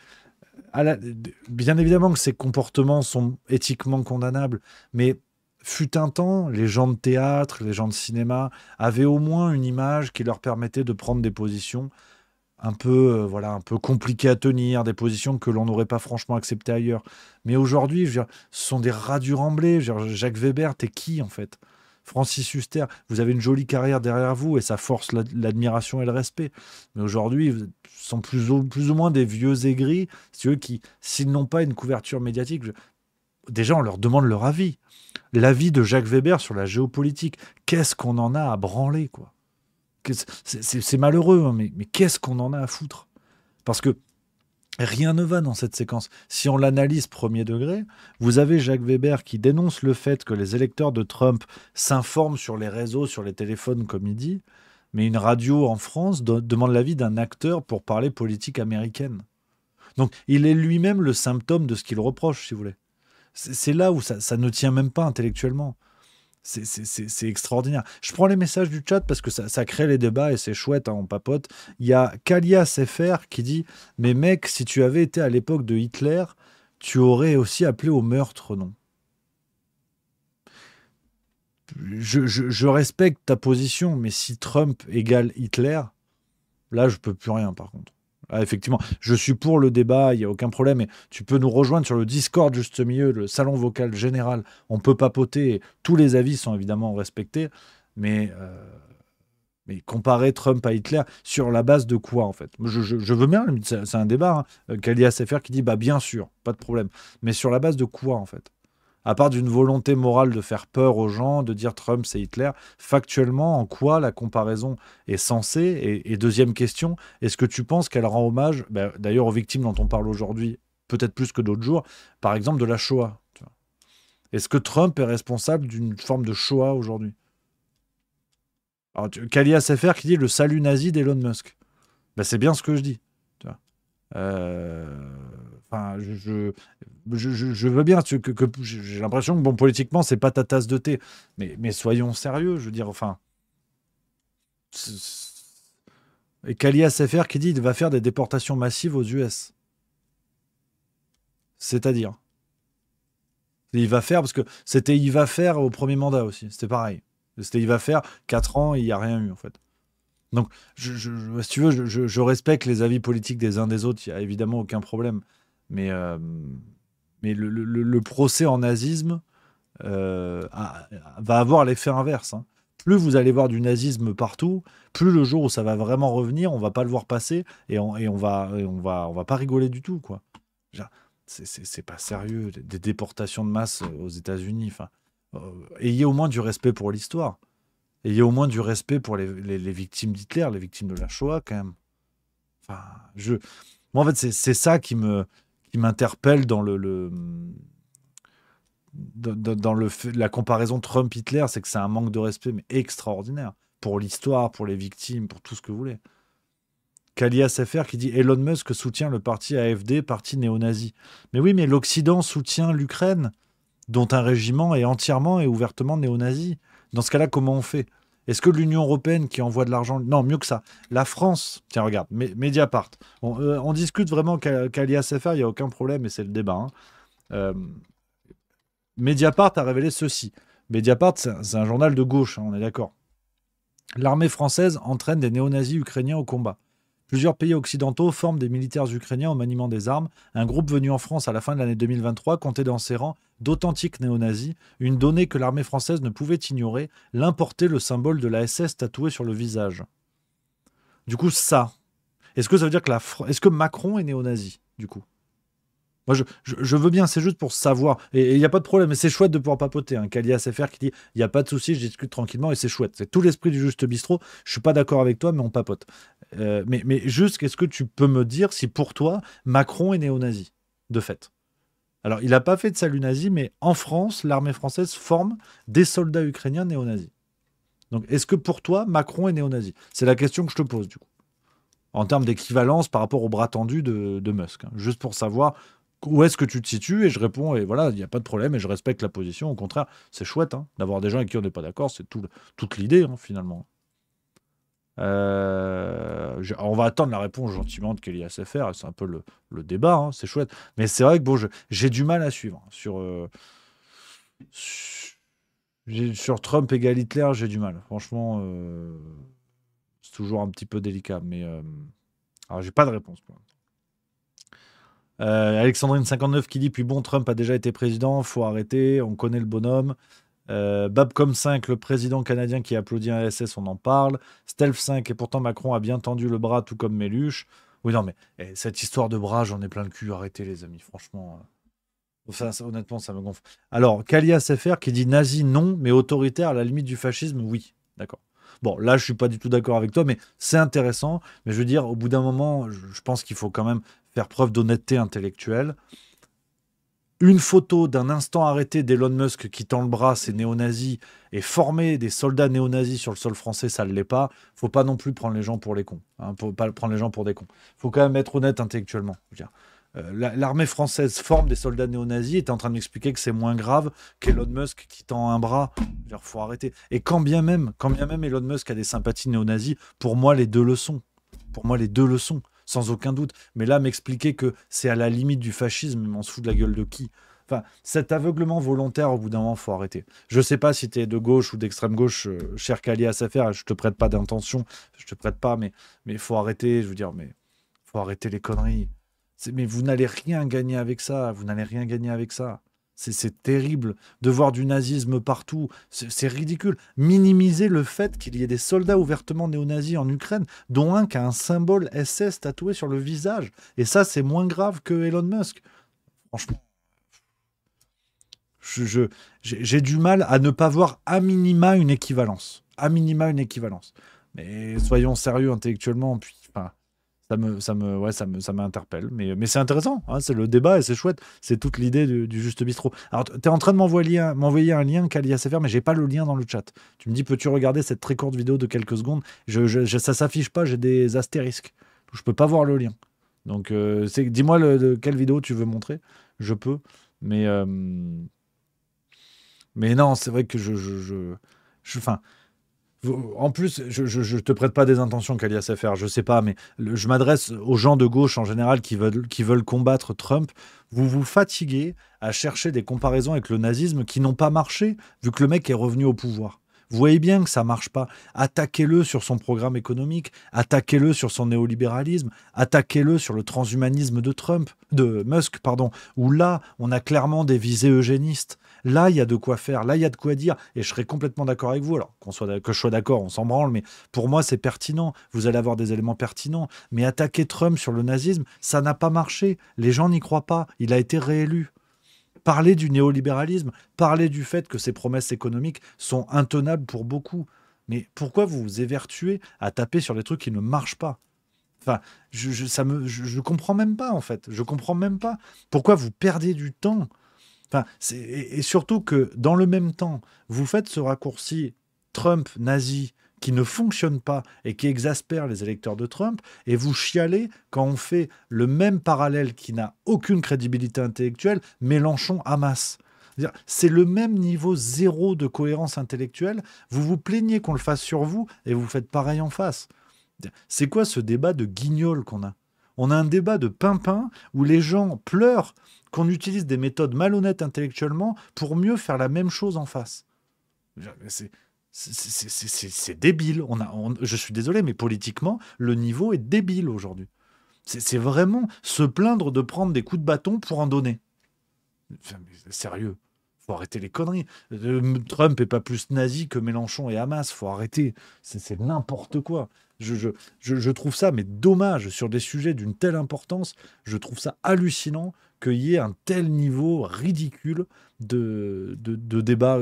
bien évidemment que ces comportements sont éthiquement condamnables, mais fut un temps, les gens de théâtre, les gens de cinéma avaient au moins une image qui leur permettait de prendre des positions un peu, un peu compliquées à tenir, des positions que l'on n'aurait pas franchement acceptées ailleurs. Mais aujourd'hui, ce sont des rats du remblai. Jacques Weber, t'es qui, en fait? Francis Huster, vous avez une jolie carrière derrière vous et ça force l'admiration et le respect. Mais aujourd'hui, ce sont plus ou moins des vieux aigris, ceux qui, s'ils n'ont pas une couverture médiatique, déjà, on leur demande leur avis. L'avis de Jacques Weber sur la géopolitique, qu'est-ce qu'on en a à branler, quoi? C'est malheureux, hein, mais qu'est-ce qu'on en a à foutre? Parce que rien ne va dans cette séquence. Si on l'analyse premier degré, vous avez Jacques Weber qui dénonce le fait que les électeurs de Trump s'informent sur les réseaux, sur les téléphones, comme il dit, mais une radio en France demande l'avis d'un acteur pour parler politique américaine. Donc il est lui-même le symptôme de ce qu'il reproche, si vous voulez. C'est là où ça ne tient même pas intellectuellement. C'est extraordinaire. Je prends les messages du chat parce que ça crée les débats et c'est chouette, hein, on papote. Il y a Kalias FR qui dit « Mais mec, si tu avais été à l'époque de Hitler, tu aurais aussi appelé au meurtre, non ?» Je respecte ta position, mais si Trump égale Hitler, là, je peux plus rien, par contre. Ah, effectivement, je suis pour le débat, il n'y a aucun problème. Et tu peux nous rejoindre sur le Discord juste au milieu, le salon vocal général. On peut papoter, et tous les avis sont évidemment respectés. Mais comparer Trump à Hitler, sur la base de quoi, en fait? Je veux bien, c'est un débat. Hein. Kalias FR qui dit, bah bien sûr, pas de problème. Mais sur la base de quoi, en fait? À part d'une volonté morale de faire peur aux gens, de dire Trump c'est Hitler, factuellement, en quoi la comparaison est censée? Et deuxième question, est-ce que tu penses qu'elle rend hommage, d'ailleurs aux victimes dont on parle aujourd'hui, peut-être plus que d'autres jours, par exemple de la Shoah? Est-ce que Trump est responsable d'une forme de Shoah aujourd'hui? Alors, Kalias FR qui dit le salut nazi d'Elon Musk. C'est bien ce que je dis. Enfin, je veux bien que j'ai l'impression que bon, politiquement, c'est pas ta tasse de thé. Mais soyons sérieux, je veux dire, enfin. Et Kalia SFR qui dit qu'il va faire des déportations massives aux US. C'est-à-dire. Il va faire, parce que c'était il va faire au premier mandat aussi. C'était pareil. C'était il va faire 4 ans et il n'y a rien eu, en fait. Donc, si tu veux, je respecte les avis politiques des uns des autres, il n'y a évidemment aucun problème. Mais le procès en nazisme va avoir l'effet inverse. Hein. Plus vous allez voir du nazisme partout, plus le jour où ça va vraiment revenir, on va pas le voir passer et on va pas rigoler du tout, quoi. C'est pas sérieux, des déportations de masse aux États-Unis. Enfin, ayez au moins du respect pour l'histoire. Ayez au moins du respect pour les victimes d'Hitler, les victimes de la Shoah, quand même. Enfin, moi, en fait, c'est ça qui m'interpelle dans la comparaison Trump-Hitler, c'est que c'est un manque de respect, mais extraordinaire. Pour l'histoire, pour les victimes, pour tout ce que vous voulez. Kalia SFR qui dit Elon Musk soutient le parti AfD, parti néo-nazi. Mais oui, mais l'Occident soutient l'Ukraine, dont un régiment est entièrement et ouvertement néo-nazi. Dans ce cas-là, comment on fait? Est-ce que l'Union européenne qui envoie de l'argent... Non, mieux que ça. La France... Tiens, regarde, Mediapart. On discute vraiment Kalia SFR, il n'y a aucun problème, et c'est le débat. Hein. Mediapart a révélé ceci. Mediapart, c'est un journal de gauche, hein, on est d'accord. L'armée française entraîne des néo-nazis ukrainiens au combat. Plusieurs pays occidentaux forment des militaires ukrainiens au maniement des armes. Un groupe venu en France à la fin de l'année 2023 comptait dans ses rangs d'authentiques néo-nazis, une donnée que l'armée française ne pouvait ignorer, l'importer le symbole de la SS tatoué sur le visage. Du coup, ça. Est-ce que ça veut dire que est-ce que Macron est néo-nazi, du coup? Moi, je veux bien, c'est juste pour savoir. Et il n'y a pas de problème, mais c'est chouette de pouvoir papoter. Hein. Kalia SFR qui dit il n'y a pas de souci, je discute tranquillement et c'est chouette. C'est tout l'esprit du Juste Bistrot. Je ne suis pas d'accord avec toi, mais on papote. Mais juste, qu'est-ce que tu peux me dire si pour toi, Macron est néo-nazi, de fait? Alors, il n'a pas fait de salut nazi, mais en France, l'armée française forme des soldats ukrainiens néo-nazis. Donc, est-ce que pour toi, Macron est néo-nazi? C'est la question que je te pose, du coup. En termes d'équivalence par rapport au bras tendu de Musk. Hein. Juste pour savoir où est-ce que tu te situes, et je réponds, et voilà, il n'y a pas de problème, et je respecte la position. Au contraire, c'est chouette hein, d'avoir des gens avec qui on n'est pas d'accord, c'est toute l'idée, hein, finalement. On va attendre la réponse gentiment de Kelly SFR, c'est un peu le débat, hein, c'est chouette. Mais c'est vrai que bon, j'ai du mal à suivre. Sur Trump égale Hitler, j'ai du mal. Franchement, c'est toujours un petit peu délicat, mais alors j'ai pas de réponse pour l'instant. Alexandrine59 qui dit puis bon, Trump a déjà été président, faut arrêter, on connaît le bonhomme. Babcom5, le président canadien qui applaudit un SS, on en parle. Stealth5, et pourtant Macron a bien tendu le bras, tout comme Méluche. Oui, non, mais cette histoire de bras, j'en ai plein le cul. Arrêtez, les amis, franchement. Honnêtement, ça me gonfle. Alors, Kalia SFR qui dit nazi, non, mais autoritaire à la limite du fascisme, oui. D'accord. Bon, là, je suis pas du tout d'accord avec toi, mais c'est intéressant. Mais je veux dire, au bout d'un moment, je pense qu'il faut quand même faire preuve d'honnêteté intellectuelle. Une photo d'un instant arrêté d'Elon Musk qui tend le bras, c'est néo-nazi, et former des soldats néo-nazis sur le sol français, ça ne l'est pas. Faut pas non plus prendre les gens pour les cons. Hein, faut pas prendre les gens pour des cons. Faut quand même être honnête intellectuellement. L'armée française forme des soldats néo-nazis et tu es en train de m'expliquer que c'est moins grave qu'Elon Musk qui tend un bras. Faut arrêter. Et quand bien même Elon Musk a des sympathies néo-nazis, pour moi, les deux le sont. Sans aucun doute. Mais là, m'expliquer que c'est à la limite du fascisme, on se fout de la gueule de qui? Enfin, cet aveuglement volontaire, au bout d'un moment, faut arrêter. Je sais pas si tu es de gauche ou d'extrême gauche, cher Kalia SFR, je te prête pas d'intention, je te prête pas, mais faut arrêter, je veux dire, mais faut arrêter les conneries. Mais vous n'allez rien gagner avec ça, C'est terrible de voir du nazisme partout. C'est ridicule. Minimiser le fait qu'il y ait des soldats ouvertement néo-nazis en Ukraine, dont un qui a un symbole SS tatoué sur le visage. Et ça, c'est moins grave que Elon Musk. Franchement, j'ai du mal à ne pas voir à minima une équivalence. Mais soyons sérieux intellectuellement, puis... Enfin, ça m'interpelle. Mais c'est intéressant, hein, c'est le débat et c'est chouette. C'est toute l'idée du Juste Bistrot. Alors, tu es en train de m'envoyer un lien, Kalia SFR, mais j'ai pas le lien dans le chat. Tu me dis, peux-tu regarder cette très courte vidéo de quelques secondes? Ça s'affiche pas, j'ai des astérisques. Je peux pas voir le lien. Donc, dis-moi quelle vidéo tu veux montrer. Je peux. Mais non, c'est vrai que enfin, en plus, je te prête pas des intentions qu'AliasFR, je sais pas, mais je m'adresse aux gens de gauche en général qui veulent combattre Trump. Vous vous fatiguez à chercher des comparaisons avec le nazisme qui n'ont pas marché, vu que le mec est revenu au pouvoir. Vous voyez bien que ça marche pas. Attaquez-le sur son programme économique, attaquez-le sur son néolibéralisme, attaquez-le sur le transhumanisme de Musk, où là, on a clairement des visées eugénistes. Là, il y a de quoi faire, là, il y a de quoi dire, et je serais complètement d'accord avec vous. Alors, que je sois d'accord, on s'en branle, mais pour moi, c'est pertinent. Vous allez avoir des éléments pertinents. Mais attaquer Trump sur le nazisme, ça n'a pas marché. Les gens n'y croient pas. Il a été réélu. Parler du néolibéralisme, parler du fait que ces promesses économiques sont intenables pour beaucoup. Mais pourquoi vous vous évertuez à taper sur des trucs qui ne marchent pas? Enfin, je comprends même pas, en fait. Je comprends même pas. Pourquoi vous perdez du temps? Enfin, et surtout que, dans le même temps, vous faites ce raccourci Trump-nazi qui ne fonctionne pas et qui exaspère les électeurs de Trump, et vous chialez quand on fait le même parallèle qui n'a aucune crédibilité intellectuelle, Mélenchon-Hamas. C'est le même niveau zéro de cohérence intellectuelle. Vous vous plaignez qu'on le fasse sur vous et vous faites pareil en face. C'est quoi ce débat de guignol qu'on a? On a un débat de pimpin où les gens pleurent qu'on utilise des méthodes malhonnêtes intellectuellement pour mieux faire la même chose en face. C'est débile. Je suis désolé, mais politiquement, le niveau est débile aujourd'hui. C'est vraiment se plaindre de prendre des coups de bâton pour en donner. Enfin, sérieux, faut arrêter les conneries. Trump est pas plus nazi que Mélenchon et Hamas. Faut arrêter. C'est n'importe quoi. Je trouve ça, mais dommage, sur des sujets d'une telle importance, je trouve ça hallucinant qu'il y ait un tel niveau ridicule de débat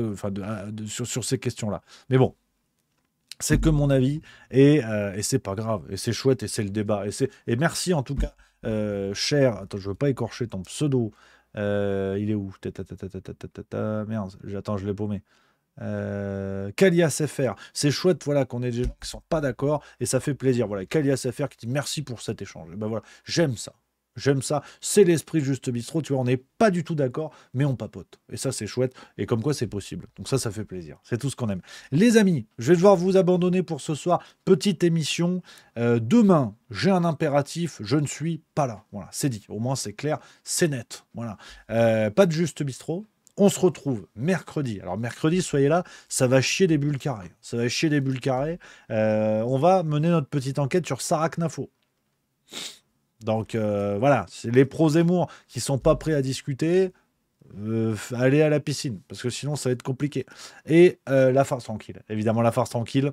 sur ces questions-là. Mais bon, c'est que mon avis, et c'est pas grave, et c'est chouette, et c'est le débat. Et merci en tout cas, cher... Attends, je veux pas écorcher ton pseudo. Il est où? Merde, attends, je l'ai paumé. KaliasFR, c'est chouette, voilà, qu'on ait des gens qui sont pas d'accord, et ça fait plaisir. Voilà, KaliasFR qui dit merci pour cet échange. Et ben voilà, j'aime ça. J'aime ça, c'est l'esprit Juste Bistrot, tu vois, on n'est pas du tout d'accord, mais on papote. Et ça, c'est chouette, et comme quoi c'est possible. Donc ça fait plaisir, c'est tout ce qu'on aime. Les amis, je vais devoir vous abandonner pour ce soir, petite émission. Demain, j'ai un impératif, je ne suis pas là. Voilà, c'est dit, au moins c'est clair, c'est net. Voilà, pas de Juste Bistrot. On se retrouve mercredi. Alors mercredi, soyez là, ça va chier des bulles carrées. Ça va chier des bulles carrées. On va mener notre petite enquête sur Sarah Knafo. Donc voilà, c'est les pro-Zemmour qui sont pas prêts à discuter, allez à la piscine, parce que sinon ça va être compliqué. Et la farce tranquille, évidemment la farce tranquille.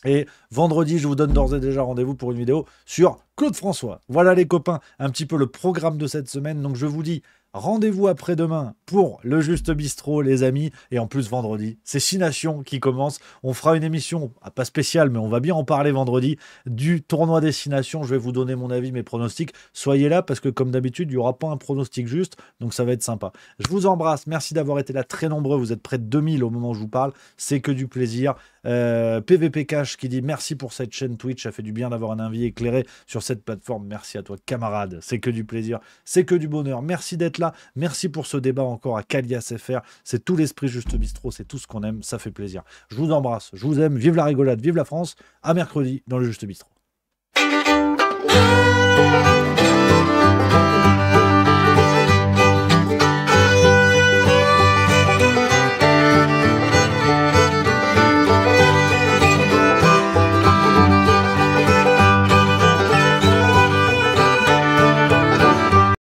Et vendredi, je vous donne d'ores et déjà rendez-vous pour une vidéo sur Claude François. Voilà les copains, un petit peu le programme de cette semaine. Donc je vous dis rendez-vous après-demain pour le Juste Bistrot, les amis. Et en plus, vendredi, c'est 6 Nations qui commence. On fera une émission, pas spéciale, mais on va bien en parler vendredi, du tournoi des 6 Nations. Je vais vous donner mon avis, mes pronostics. Soyez là, parce que comme d'habitude, il n'y aura pas un pronostic juste. Donc ça va être sympa. Je vous embrasse. Merci d'avoir été là, très nombreux. Vous êtes près de 2000 au moment où je vous parle. C'est que du plaisir. PVP Cash qui dit merci pour cette chaîne Twitch. Ça fait du bien d'avoir un avis éclairé sur cette plateforme. Merci à toi, camarade. C'est que du plaisir. C'est que du bonheur. Merci d'être là. Merci pour ce débat encore à KaliasFR. C'est tout l'esprit Juste Bistrot, c'est tout ce qu'on aime, ça fait plaisir. Je vous embrasse, je vous aime, vive la rigolade, vive la France. À mercredi dans le Juste Bistrot.